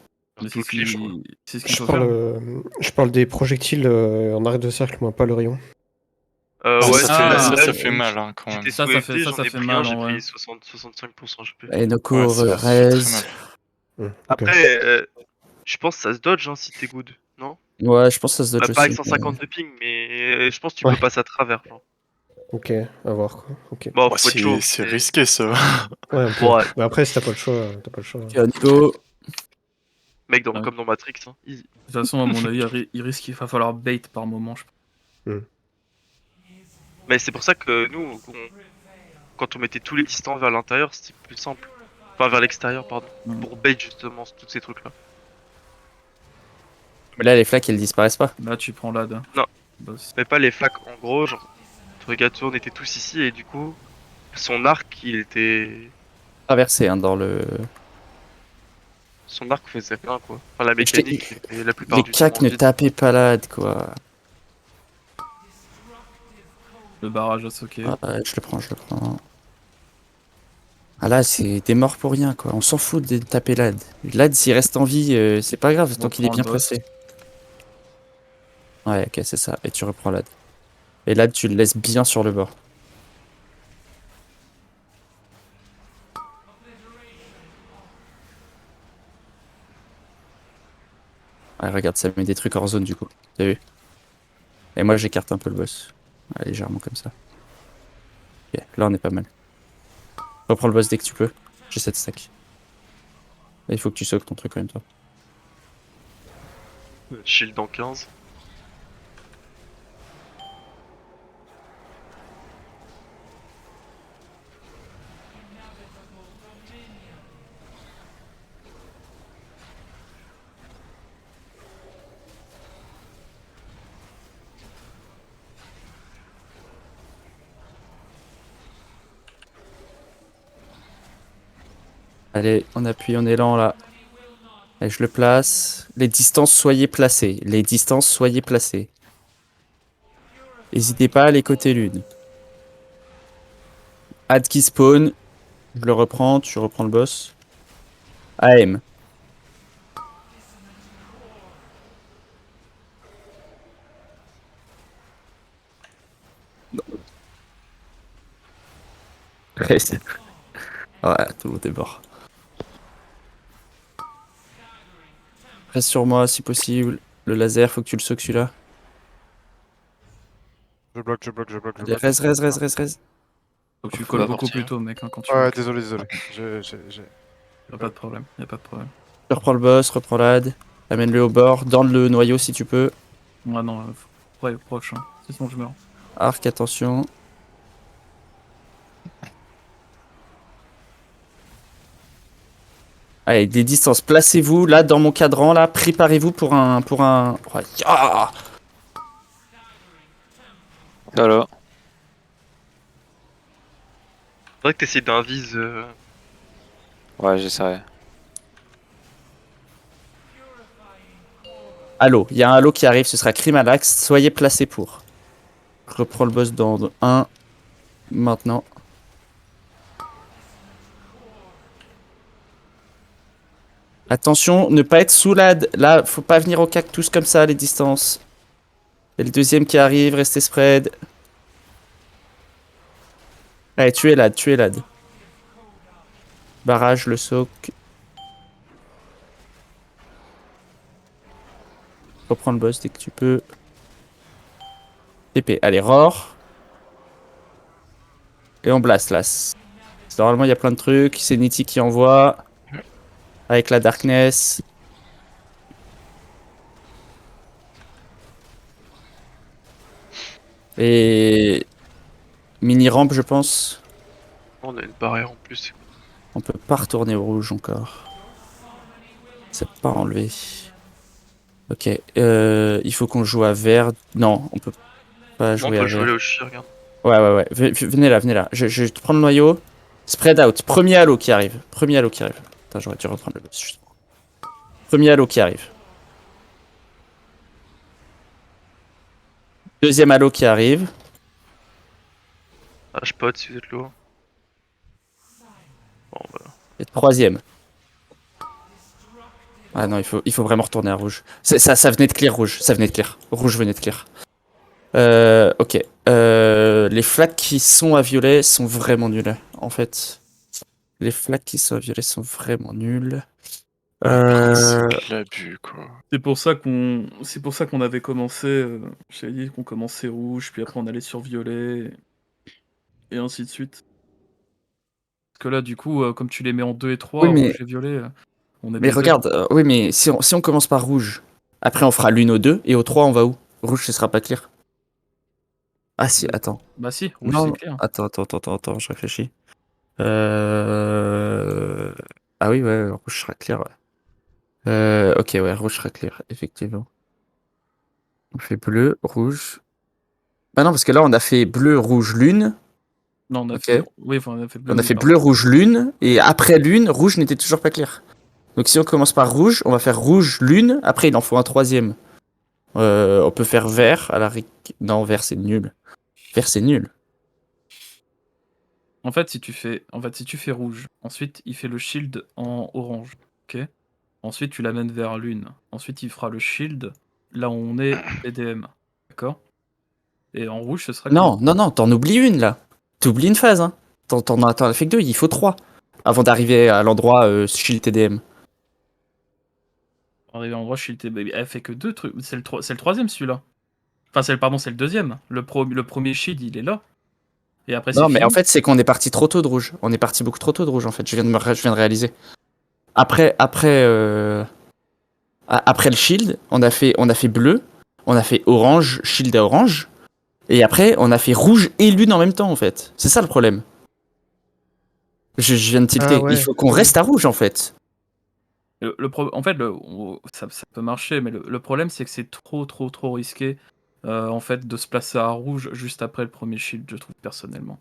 Mais Surtout que les gens- c'est ce qu'il faut faire. Je parle des projectiles en arrêt de cercle, moi, pas le rayon. Ah, Ouais, Ça fait mal hein, quand même. J'étais Ça sous fait- FD, ça j'en ai fait pris mal, un, en j'ai vrai. pris 65% HP. Et Noko, Ouais, ça fait res. très mal. Ok. Après, je pense que ça se dodge hein, si t'es good, non? Ouais, je pense que ça se dodge Pas avec aussi. 150 de ping, mais je pense que tu Ouais. peux passer à travers. Genre. Ok, à voir quoi. Ok. Bon, Bah, faut être chaud. c'est risqué ça. Ouais, un peu. Ouais. Mais après, si t'as pas le choix, t'as pas le choix. Ok, on y go. Mec, Ouais. comme dans Matrix, hein. Easy. De toute façon, à mon avis, il risque qu'il va falloir bait par moment. Je pense. Mais c'est pour ça que nous, quand on mettait tous les distants vers l'intérieur, c'était plus simple. Enfin, vers l'extérieur, pardon. Pour bait justement tous ces trucs-là. Mais là, les flaques, elles disparaissent pas. Là, tu prends l'ad. Non. Boss. Mais pas les flaques. En gros, genre, regarde, on était tous ici et du coup, son arc, il était. Traversé, hein, dans le. Son arc faisait rien, quoi. Enfin, la Je t'ai- mécanique était la plupart Les du temps. cacs ne vide. tapaient pas l'ad, quoi. Le barrage à socker. Ah, ouais, je le prends. Ah là, c'est des morts pour rien, quoi. On s'en fout de taper l'ad. L'ad, s'il reste en vie, c'est pas grave, tant qu'il est reprend bien le boss. placé. Ouais, ok, c'est ça. Et tu reprends l'ad. Et l'ad, tu le laisses bien sur le bord. Ouais, regarde, ça met des trucs hors zone, du coup. T'as vu? Et moi, j'écarte un peu le boss. Ouais, légèrement comme ça. Ok, là, on est pas mal. Reprends le boss dès que tu peux. J'ai 7 stacks. Là, il faut que tu soques ton truc en même temps. Shield en 15. Allez, on appuie, on est lent là. Et je le place. Les distances, soyez placés. Les distances, soyez placés. N'hésitez pas à les côtés l'une. Add qui spawn. Je le reprends, tu reprends le boss. AM. Reste. Ouais, tout le monde est mort. Reste sur moi si possible. Le laser, faut que tu le soques celui-là. Je bloque. Allez, reste. Faut que tu Faut colles la beaucoup partie, plus hein. tôt, mec, hein, quand tu. Ouais, désolé. Y'a pas de problème, y'a pas de problème. Je reprends le boss, reprends l'ad. Amène-le au bord. Dans le noyau si tu peux. Ouais, non, proche, hein. Sinon, je meurs. Arc, attention. Allez, des distances. Placez-vous là dans mon cadran là. Préparez-vous pour un. Oh, ya. Voilà. Faudrait que t'essayes d'un vise. Ouais, j'essaierai. Halo. Il y a un halo qui arrive. Ce sera Crimalax. Soyez placés pour. Je reprends le boss dans 1. Maintenant. Attention, ne pas être sous l'ad. Là, faut pas venir au cactus comme ça, les distances. Et le deuxième qui arrive, restez spread. Allez, tuez l'ad. Barrage, le soak. Reprends le boss dès que tu peux. TP, allez, roar. Et on blast là. Normalement, il y a plein de trucs. C'est Nitty qui envoie. Avec la darkness. Et mini rampe, je pense. On a une barrière en plus. On peut pas retourner au rouge encore. C'est pas enlevé. Ok. Il faut qu'on joue à vert. Non, on peut pas On jouer peut à jouer vert. au chi, regarde. Ouais. Venez là. Je te prends le noyau. Spread out. Premier halo qui arrive. Attends, j'aurais dû reprendre le boss. Juste. Premier halo qui arrive. Deuxième halo qui arrive. Ah, je pote si vous êtes lourd. Bon, voilà. Et troisième. Ah non, il faut vraiment retourner à rouge. Ça venait de clear rouge. Rouge venait de clear. Ok. Les flaques qui sont à violet sont vraiment nuls. En fait. Les flaques qui sont à violet sont vraiment nuls. C'est de l'abus, quoi. C'est pour ça qu'on avait commencé. J'avais dit qu'on commençait rouge, puis après on allait sur violet. Et ainsi de suite. Parce que là, du coup, comme tu les mets en 2 et 3, Oui, mais rouge et violet, On est Mais baisé. regarde, oui, mais si on commence par rouge, après on fera l'une au 2, et au 3, on va où? Rouge, ce sera pas clair. Ah si, attends. Bah si, rouge Non, c'est clair. attends, je réfléchis. Ah oui, ouais, rouge sera clair, ouais. Ok, ouais, rouge sera clair, effectivement. On fait bleu, rouge. Bah non, parce que là, on a fait bleu, rouge, lune. Non, on a Ok. fait. Oui, enfin, on a fait bleu. On a oui, fait pardon. bleu, rouge, lune, et après lune, rouge n'était toujours pas clair. Donc si on commence par rouge, on va faire rouge, lune, après il en faut un troisième. On peut faire vert à la... Non, vert c'est nul. Vert c'est nul. En fait, si tu fais rouge, ensuite il fait le shield en orange, ok. Ensuite tu l'amènes vers lune. Ensuite il fera le shield là où on est EDM, d'accord. Et en rouge ce sera clean. Non, t'en oublies une là. T'oublies une phase, hein. T'en as fait que deux, il faut 3. Avant d'arriver à l'endroit shield TDM. Arrivé en gros shield, elle fait que 2 trucs. C'est le troisième celui-là. Enfin c'est le deuxième. Le premier shield il est là. Et après c'est Non, mais fini. en fait, c'est qu'on est parti trop tôt de rouge. On est parti beaucoup trop tôt de rouge, en fait. Je viens de réaliser. Après le shield, on a fait bleu, on a fait orange, shield à orange. Et après, on a fait rouge et lune en même temps, en fait. C'est ça le problème. Je viens de tilter. Ah ouais. Il faut qu'on reste à rouge, en fait. En fait, ça peut marcher, mais le problème c'est que c'est trop risqué en fait de se placer à rouge juste après le premier shield, je trouve personnellement.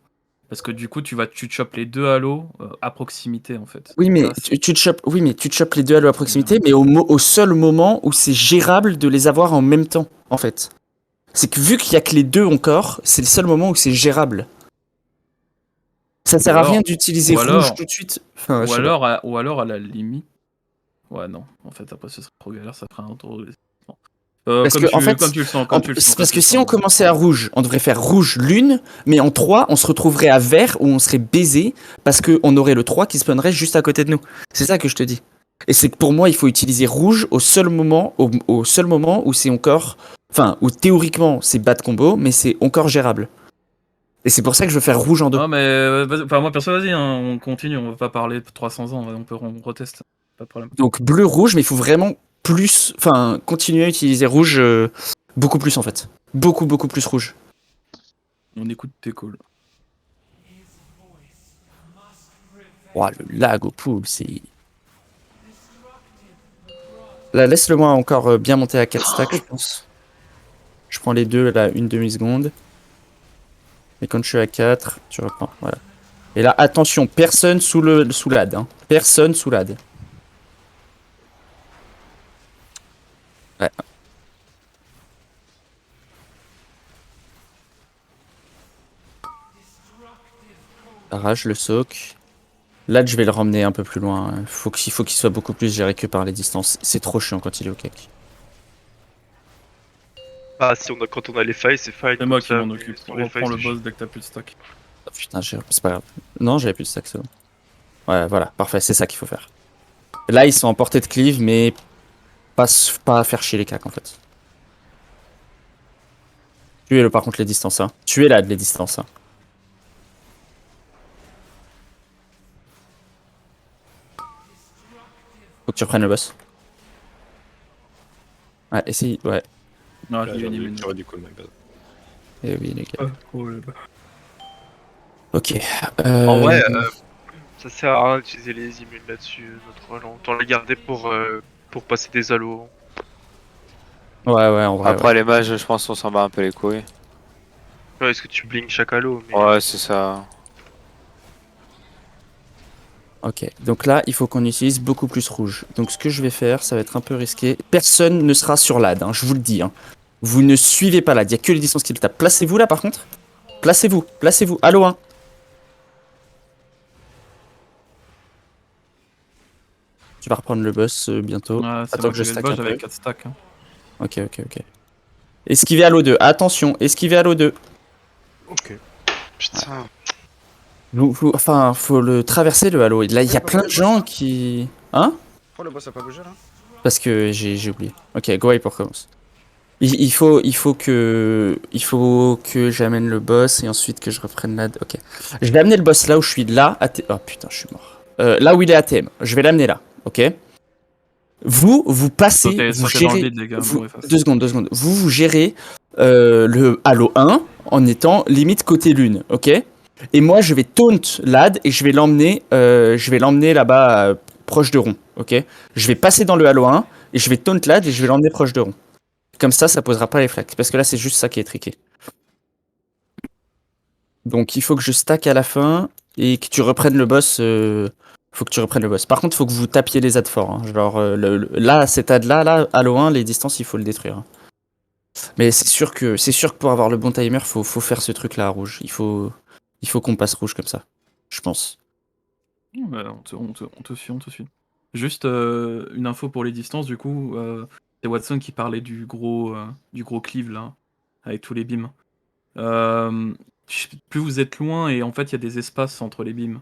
Parce que du coup, tu te chopes les deux halos à proximité en fait. Oui, mais Ça, c'est- tu te chopes les deux halos à proximité, mais au seul moment où c'est gérable de les avoir en même temps, en fait. C'est que vu qu'il y a que les deux encore, c'est le seul moment où c'est gérable. Ça sert à rien d'utiliser ou rouge alors- tout de suite. Enfin, je ou, sais pas. alors à la limite. Ouais, non. En fait, après ce serait trop galère, ça ferait un tour. Parce que, en fait, comme tu le sens, parce que si on commençait à rouge, on devrait faire rouge lune, mais en 3, on se retrouverait à vert où on serait baisé parce qu'on aurait le 3 qui spawnerait juste à côté de nous. C'est ça que je te dis. Et c'est que pour moi, il faut utiliser rouge au seul moment où c'est encore. Enfin, où théoriquement c'est bas de combo, mais c'est encore gérable. Et c'est pour ça que je veux faire rouge en 2. Non, mais enfin, moi perso, vas-y, hein, on continue, on va pas parler de 300 ans, on reteste, pas de problème. Donc bleu-rouge, mais il faut vraiment plus. Enfin, continuer à utiliser rouge beaucoup plus en fait. Beaucoup plus rouge. On écoute tes calls. Oh, le lag au pool, c'est. Là, laisse-le-moi encore bien monter à 4 stacks, je pense. Je prends les deux, là, une demi-seconde. Et quand je suis à 4, tu reprends. Voilà. Et là, attention, personne sous l'ad. Hein. Personne sous l'ad. Ouais. Arrache le soak. Là, je vais le ramener un peu plus loin. Il faut qu'il soit beaucoup plus géré que par les distances. C'est trop chiant quand il est au cake. Ah, quand on a les failles, c'est failles. C'est moi comme qui ça, m'en mais occupe. sans On les failles, reprend le c'est boss chiant. dès que t'as plus de stock. Oh, putain, c'est pas grave. Non, j'avais plus de stack, c'est bon. Ouais, voilà, parfait, c'est ça qu'il faut faire. Là, ils sont en portée de cleave, mais pas faire chier les cacs en fait. Tuez-le par contre les distances, hein. Tuez-la de les distances, hein. Faut que tu reprennes le boss. Ouais, essaye, ouais. Non, j'ai une minute. du coup, my bad. Eh oui, les gars. Oh, là-bas. Ok. En vrai, ça sert à rien d'utiliser les immunes là-dessus, notre Roland. Autant les garder pour passer des halos. Ouais, en vrai. Après, Ouais. les mages, je pense qu'on s'en bat un peu les couilles. Ouais, est-ce que tu blinks chaque halo mais... Ouais, c'est ça. Ok, donc là, il faut qu'on utilise beaucoup plus rouge. Donc ce que je vais faire, ça va être un peu risqué. Personne ne sera sur l'ad, hein, je vous le dis. Hein. Vous ne suivez pas l'ad, il n'y a que les distances qui le tapent. Placez-vous là par contre. Placez-vous. Allo 1. Tu vas reprendre le boss bientôt. Ouais, c'est Attends moi que je qui vais le stack boss, un j'avais peu. 4 stacks. Hein. Ok. Esquivez Halo 2, attention, esquivez Halo 2. Ok. Putain. Enfin, faut le traverser le Halo. Là, il y a plein de gens qui... Hein? Pourquoi le boss a pas bougé là? Parce que j'ai oublié. Ok, go away pour commence. Il faut que j'amène le boss et ensuite que je reprenne l'ad. Ok. Je vais amener le boss là où je suis là. Oh putain, je suis mort. Là où il est ATM. Je vais l'amener là. Ok. Vous passez, Sautez, vous sautez dans le gérez. vide, les gars. Vous- bourrez face. 2 secondes. Vous gérez le Halo 1 en étant limite côté lune, ok? Et moi, je vais taunt Lad et je vais l'emmener là-bas proche de rond, ok? Je vais passer dans le Halo 1 et je vais taunt Lad et je vais l'emmener proche de rond. Comme ça posera pas les flaques. Parce que là, c'est juste ça qui est triqué. Donc, il faut que je stack à la fin et que tu reprennes le boss. Faut que tu reprennes le boss. Par contre, il faut que vous tapiez les adds forts. Hein. Genre, là, cet ad-là, Halo 1, les distances, il faut le détruire. Hein. Mais c'est sûr que pour avoir le bon timer, faut faire ce truc-là à rouge. Il faut qu'on passe rouge comme ça. Je pense. Bah, on te suit. Juste une info pour les distances, du coup, c'est Watson qui parlait du gros cleave là, avec tous les beams. Plus vous êtes loin et en fait il y a des espaces entre les beams.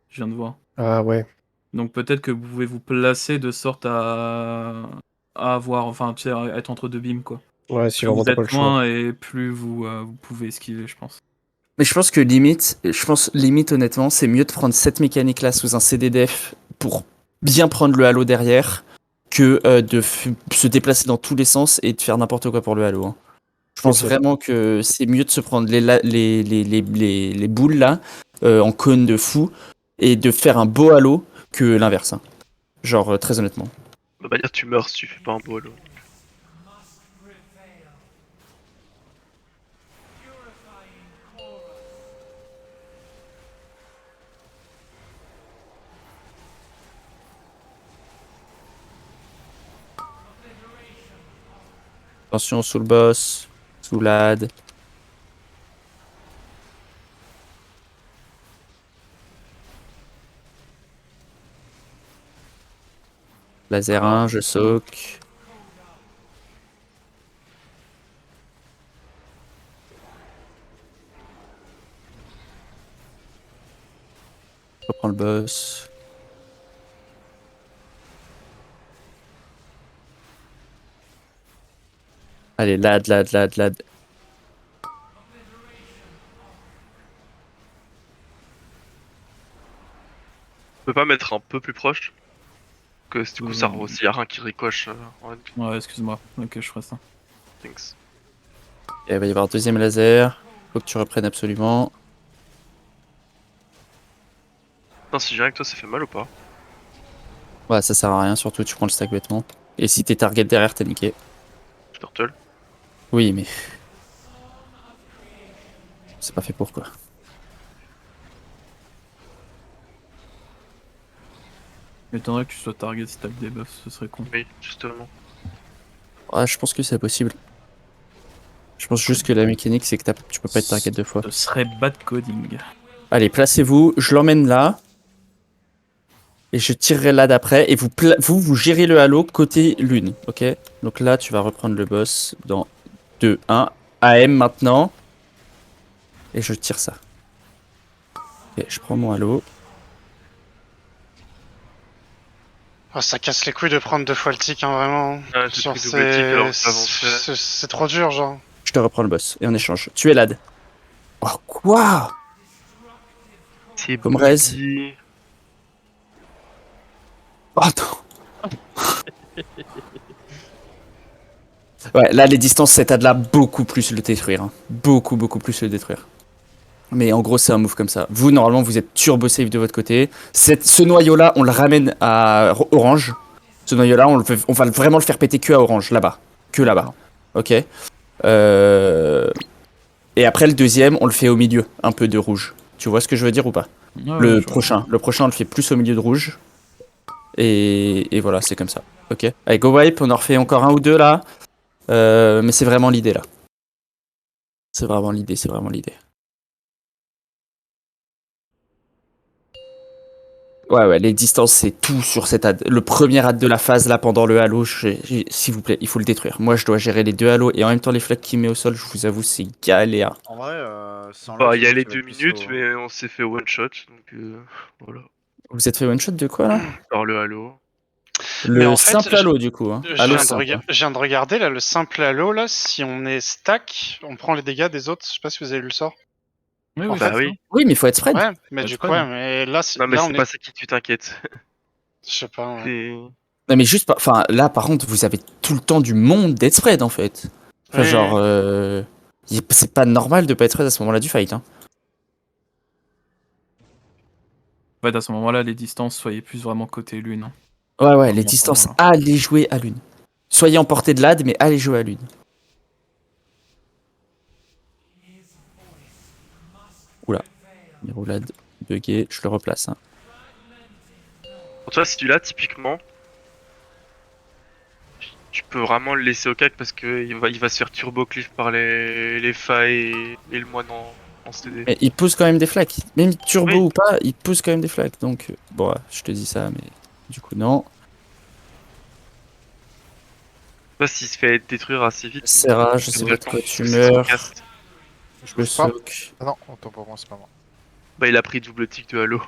Je viens de voir. Ah ouais. Donc peut-être que vous pouvez vous placer de sorte à avoir, enfin, tu sais, à être entre deux beams quoi. Ouais, si Plus vraiment vous t'as pas le êtes choix. loin et plus vous pouvez esquiver, je pense. Mais je pense que limite honnêtement, c'est mieux de prendre cette mécanique-là sous un CDDF pour bien prendre le halo derrière que se déplacer dans tous les sens et de faire n'importe quoi pour le halo. Hein. Je pense Ok. vraiment que c'est mieux de se prendre les boules là en cône de fou et de faire un beau halo que l'inverse. Hein. Genre très honnêtement. Bah dire tu meurs si tu fais pas un beau halo. Attention sous le boss, sous l'ad. Laser 1, je soak. Je reprends le boss. Allez, lad. Tu peux pas mettre un peu plus proche? Que du coup, ça s'il y a rien qui ricoche. Ouais, excuse-moi. Ok, je ferai ça. Thanks. Et il va y avoir un deuxième laser. Faut que tu reprennes absolument. Putain, si j'ai avec toi, ça fait mal ou pas? Ouais, ça sert à rien, surtout tu prends le stack bêtement. Et si t'es target derrière, t'es niqué. Je turtle. Oui, mais. C'est pas fait pour quoi. M'étonnerait que tu sois target si t'as le debuff, ce serait con. Oui, justement. Ouais, je pense que c'est possible. Je pense juste que la mécanique, c'est que tu peux pas être target 2 fois. Ce serait bad coding. Allez, placez-vous, je l'emmène là. Et je tirerai là d'après. Et vous gérez le halo côté lune, ok? Donc là, tu vas reprendre le boss dans 2, 1. AM maintenant. Et je tire ça. Ok, je prends mon halo. Oh, ça casse les couilles de prendre 2 fois le tic, hein, vraiment. Ah, j'ai Genre, pris double tic alors que avant c'est trop dur, genre. Je te reprends le boss. Et en échange, tu es lad. Oh, quoi? C'est Comme raise. Oh, attends. Ouais, là, les distances, cet ad-là, beaucoup plus le détruire. Hein. Beaucoup plus le détruire. Mais en gros, c'est un move comme ça. Vous, normalement, vous êtes turbo safe de votre côté. Ce noyau-là, on le ramène à orange. Ce noyau-là, on va vraiment le faire péter que à orange, là-bas. Que là-bas. Ok. Et après, le deuxième, on le fait au milieu, un peu de rouge. Tu vois ce que je veux dire ou pas? Ouais, le ouais, prochain, on le fait plus au milieu de rouge. Et voilà, c'est comme ça. Ok. Allez, go wipe, on en refait encore un ou deux là. Mais c'est vraiment l'idée là. C'est vraiment l'idée. Ouais, les distances, c'est tout sur cet ad. Le premier ad de la phase là pendant le halo, s'il vous plaît, il faut le détruire. Moi, je dois gérer les deux halos et en même temps les flaques qu'il met au sol, je vous avoue, c'est galère. En vrai, sans Bah, là, il y a je les pense qu'il 2 va être minutes, plus mais on s'est fait one shot, donc voilà. Vous êtes fait one shot de quoi là? Par le halo. Mais Le en fait, simple halo du coup. Hein. Je Halo viens, simple. je viens de regarder là, le simple halo là, si on est stack, on prend les dégâts des autres. Je sais pas si vous avez lu le sort. Oui, En oui, fait, Bah oui. Oui, mais il faut être spread. Ouais, mais Pas du de coup, spread. ouais, mais là, Non, mais là c'est on pas est. ça qui tue, t'inquiète. Je sais pas. Ouais. C'est- Non mais juste, enfin là par contre vous avez tout le temps du monde d'être spread en fait. Enfin Oui. genre, c'est pas normal de pas être spread à ce moment-là du fight. Hein. Ouais, à ce moment-là, les distances, soyez plus vraiment côté lune. Hein. Ouais ouais, les Vraiment, distances, vraiment, allez jouer à lune. Soyez en portée de lad mais allez jouer à lune. Oula, Mirolad bugué, je le replace. Hein. Pour toi, celui-là, typiquement, tu peux vraiment le laisser au cac parce que il va se faire turbo cliff par les failles et le moine en CD. Mais il pousse quand même des flaques. Même turbo Oui. ou pas, il pousse quand même des flaques. Donc, bon, ouais, je te dis ça, mais du coup, non. Je sais pas s'il se fait détruire assez vite. Serra, je sais pas de quoi tu meurs. Je Le bouge pas. soak. Ah non, autant pour moi, c'est pas moi. Bah, il a pris double tick de Halo.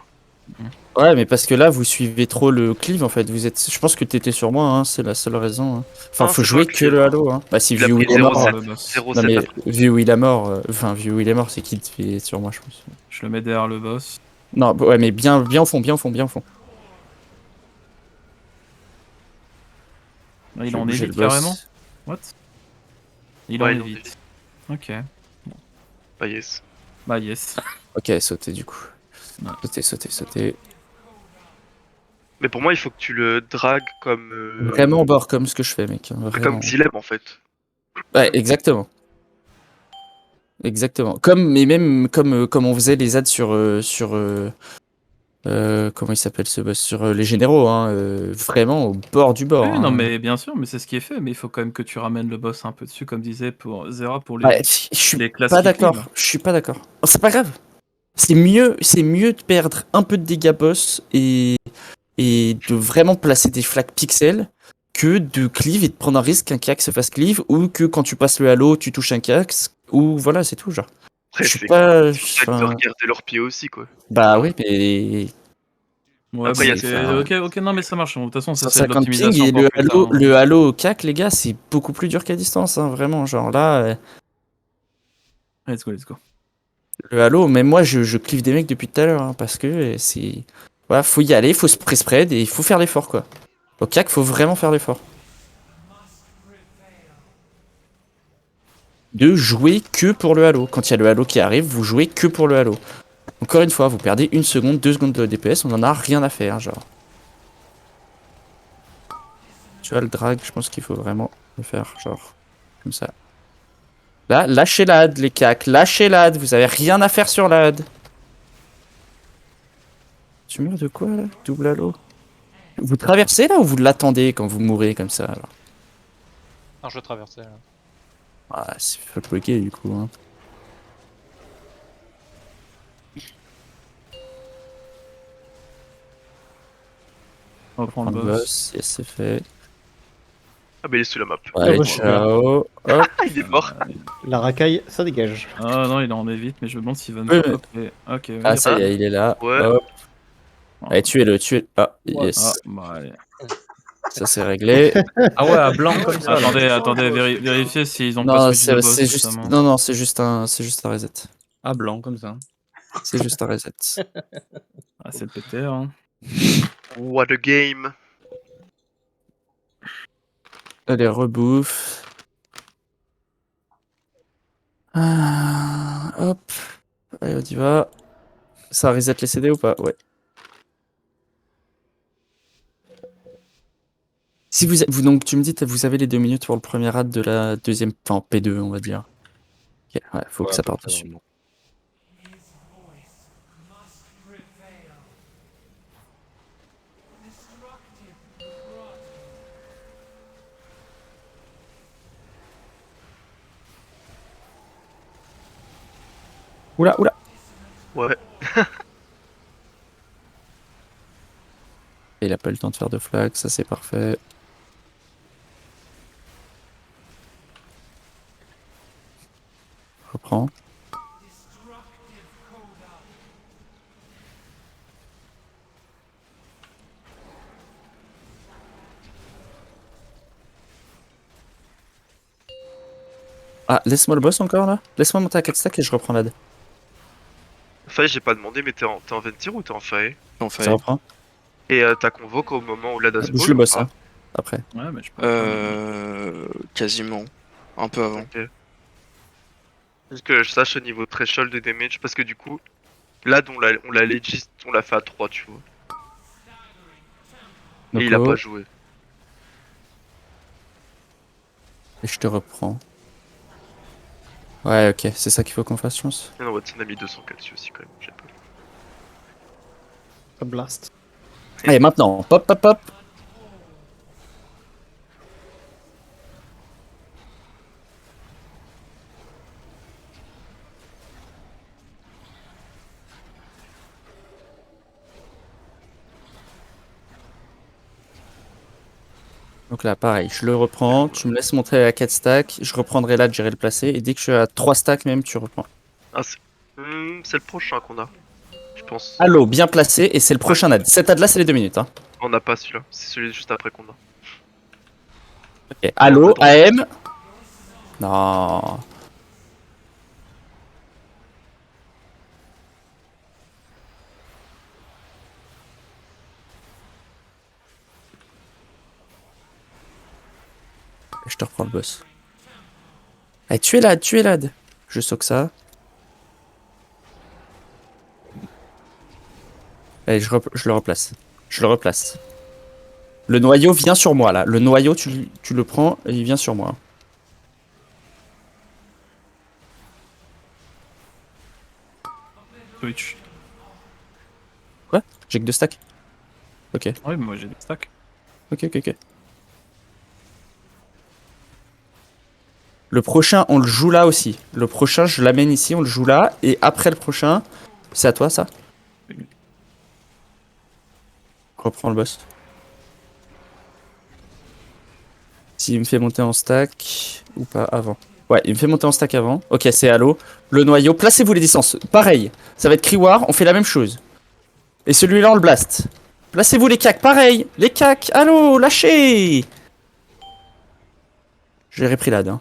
Ouais, mais parce que là, vous suivez trop le cleave en fait. Vous êtes... Je pense que t'étais sur moi, hein, c'est la seule raison. Hein. Enfin, Non, faut c'est jouer pas que le le cleave. Halo. Hein. Bah, si Il a vu où pris il est mort. 0,7 Non, mais après. vu où il est mort, vu où il est mort, c'est qui devait être sur moi, je pense. Je le mets derrière le boss. Non, ouais, mais bien au fond, bien au fond, bien au fond. Ah, il Je vais en bouger évite le boss. carrément. What? Il Ouais, en il en évite. Ok. Bah, yes. Bah yes. Ok, sauter du coup. Sauter. Mais pour moi, il faut que tu le dragues comme. Vraiment au bord, comme ce que je fais, mec. Hein, vraiment. Comme Xylem en fait. Ouais, exactement. Exactement. Mais même comme on faisait les ads comment il s'appelle ce boss sur les généraux, hein, vraiment au bord du bord. Oui, non, Hein. mais bien sûr, mais c'est ce qui est fait. Mais il faut quand même que tu ramènes le boss un peu dessus, comme disait pour Zera pour les, Ouais, je suis les classes pas qui d'accord. cleave. Je suis pas d'accord. Oh, c'est pas grave. C'est mieux de perdre un peu de dégâts boss et de vraiment placer des flaques pixels que de cleave et de prendre un risque qu'un cac se fasse cleave ou que quand tu passes le halo, tu touches un cac ou voilà, c'est tout, genre. Après, Je suis c'est pas. de regarder leurs pieds aussi, quoi. Bah oui, mais. Ouais, Après, il y a c'est- ok, non, mais ça marche. De toute façon, ça, c'est de 150 ping l'optimisation et pour plus tard. Hein. le halo au cac, les gars, c'est beaucoup plus dur qu'à distance, hein, vraiment. Genre là, Let's go. le halo, même moi, je clive des mecs depuis tout à l'heure, hein, parce que c'est. Voilà, faut y aller, faut se pré-spread et il faut faire l'effort, quoi. Au cac, faut vraiment faire l'effort. De jouer que pour le halo. Quand il y a le halo qui arrive, vous jouez que pour le halo. Encore une fois, vous perdez 1 seconde, 2 secondes de DPS, on en a rien à faire, genre. Tu vois, le drag, je pense qu'il faut vraiment le faire, genre, comme ça. Là, lâchez l'ad, les cacs, lâchez l'ad, vous avez rien à faire sur l'ad. Tu meurs de quoi, là? Double halo. Vous traversez, là, ou vous l'attendez quand vous mourrez, comme ça, alors? Non, je vais traverser. Là. Ah, c'est full bloqué, du coup, hein. On reprend le Prendre boss. yes, c'est fait. Ah, mais il est sous la map. Ouais, bah, ciao. Hop. Il est mort. La racaille, ça dégage. Ah non, il en évite, mais je me demande s'il va me Oui, faire mais- hop, ok, Ah, ça y est, il est là. Ouais. Hop. Allez, tuez-le. Ah, yes. Ah, bah allez. Ça, c'est réglé. Ah ouais, à blanc comme ça. Attendez, vérifiez s'ils ont pas Non, switch de boss. c'est juste... justement. Non, c'est juste un reset. À blanc comme ça. C'est juste un reset. Ah, c'est le PTR. Hein. What a game. Allez, rebouffe. Ah, hop. Allez, on y va. Ça reset les CD ou pas? Ouais. Si donc tu me dis, vous avez les 2 minutes pour le premier rad de la deuxième, enfin P2, on va dire. Ok, ouais, faut que ça parte dessus. Oula. Ouais. Il a pas eu le temps de faire de flag, ça c'est parfait. Reprends. Ah, laisse-moi le boss encore là. Laisse-moi monter à 4 stacks et je reprends l'ad. Faille, j'ai pas demandé, mais t'es en Ventir ou t'es en Faille? On fait. Ça reprend. Et t'as convoque au moment où l'Ada se Bouge le boss, hein. après. Ouais, mais je peux. Quasiment. Un peu avant. Ok. Juste que je sache au niveau threshold de damage, parce que du coup, là, on l'a legit, on l'a fait à 3, tu vois. Et il a pas joué. Et je te reprends. Ouais, ok, c'est ça qu'il faut qu'on fasse, je pense. Non, Watson a mis 204 dessus aussi, quand même. J'ai pas. Blast. Allez, maintenant, pop, pop, pop. Donc là, pareil, je le reprends, tu me laisses montrer à 4 stacks, je reprendrai là de gérer le placé, et dès que je suis à 3 stacks même, tu reprends. Ah, c'est le prochain qu'on a, je pense. Allo, bien placé, et c'est le prochain ad. Cet ad là, c'est les 2 minutes. Hein. On n'a pas celui-là, c'est celui juste après qu'on a. Ok, allo, AM. Non. Je te reprends le boss. Allez, tu es là. Je soque ça. Allez, je le replace. Je le replace. Le noyau vient sur moi, là. Le noyau, tu le prends, et il vient sur moi. Twitch. Quoi? J'ai que 2 stacks. Ok. Ouais, mais moi j'ai des stacks. Ok. Le prochain, on le joue là aussi. Le prochain, je l'amène ici, on le joue là. Et après le prochain, c'est à toi ça? Reprends le boss. S'il me fait monter en stack ou pas avant. Ouais, il me fait monter en stack avant. Ok, c'est Halo. Le noyau, placez-vous les distances. Pareil, ça va être Kriwar, on fait la même chose. Et celui-là, on le blast. Placez-vous les cacs, pareil. Les cacs, Halo, lâchez. J'ai repris l'ad. Hein.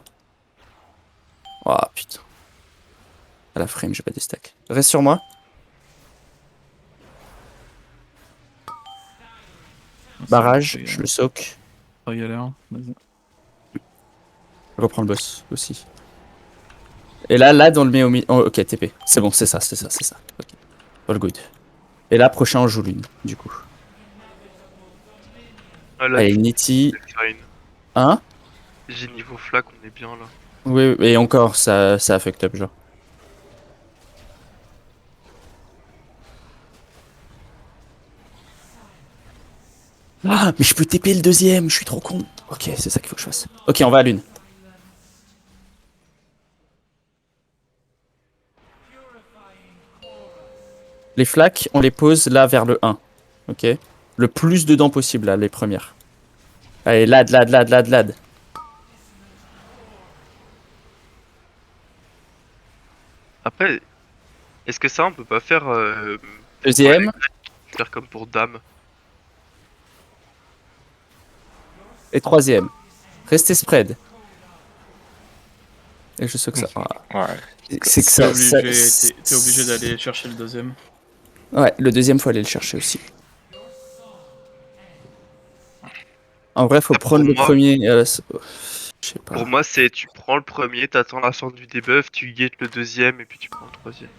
Oh putain. À la frame, j'ai pas des stacks. Reste sur moi. Barrage, je le soak. Pas galère, vas-y. Je reprends le boss aussi. Et là, on le met au milieu. Oh, ok, TP. C'est bon, c'est ça. Ok. All good. Et là, prochain, on joue l'une, du coup. Ah, là, Allez, Nitty. fine. Hein? J'ai niveau flac, on est bien là. Oui, et encore, ça affecte up, genre. Ah, mais je peux TP le deuxième, je suis trop con. Ok, c'est ça qu'il faut que je fasse. Ok, on va à l'une. Les flaques, on les pose là vers le 1. Ok? Le plus dedans possible, là, les premières. Allez, lad. Après, est-ce que ça, on peut pas faire... Deuxième. Faire comme pour dame. Et troisième. Restez spread. Et je sais que ça... Ouais. C'est que ça... T'es obligé d'aller chercher le deuxième. Ouais, le deuxième, faut aller le chercher aussi. En vrai, faut prendre le premier. Je sais pas. Pour moi, c'est tu prends le premier, t'attends la fin du debuff, tu guettes le deuxième et puis tu prends le troisième.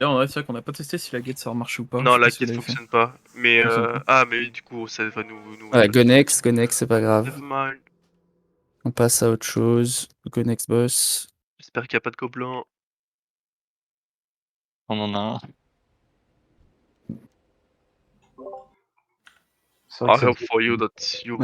Là, en vrai, c'est vrai qu'on a pas testé si la gate ça marche ou pas. Non, Je sais la pas si quête vous l'avez fait. fonctionne pas. Mais Fonctionne pas. ah, mais du coup, ça va nous. Ouais, go next, c'est pas grave. Nevermind. On passe à autre chose. Go next boss. J'espère qu'il n'y a pas de gobelins. On en a un. C'est vrai I que hope for you that you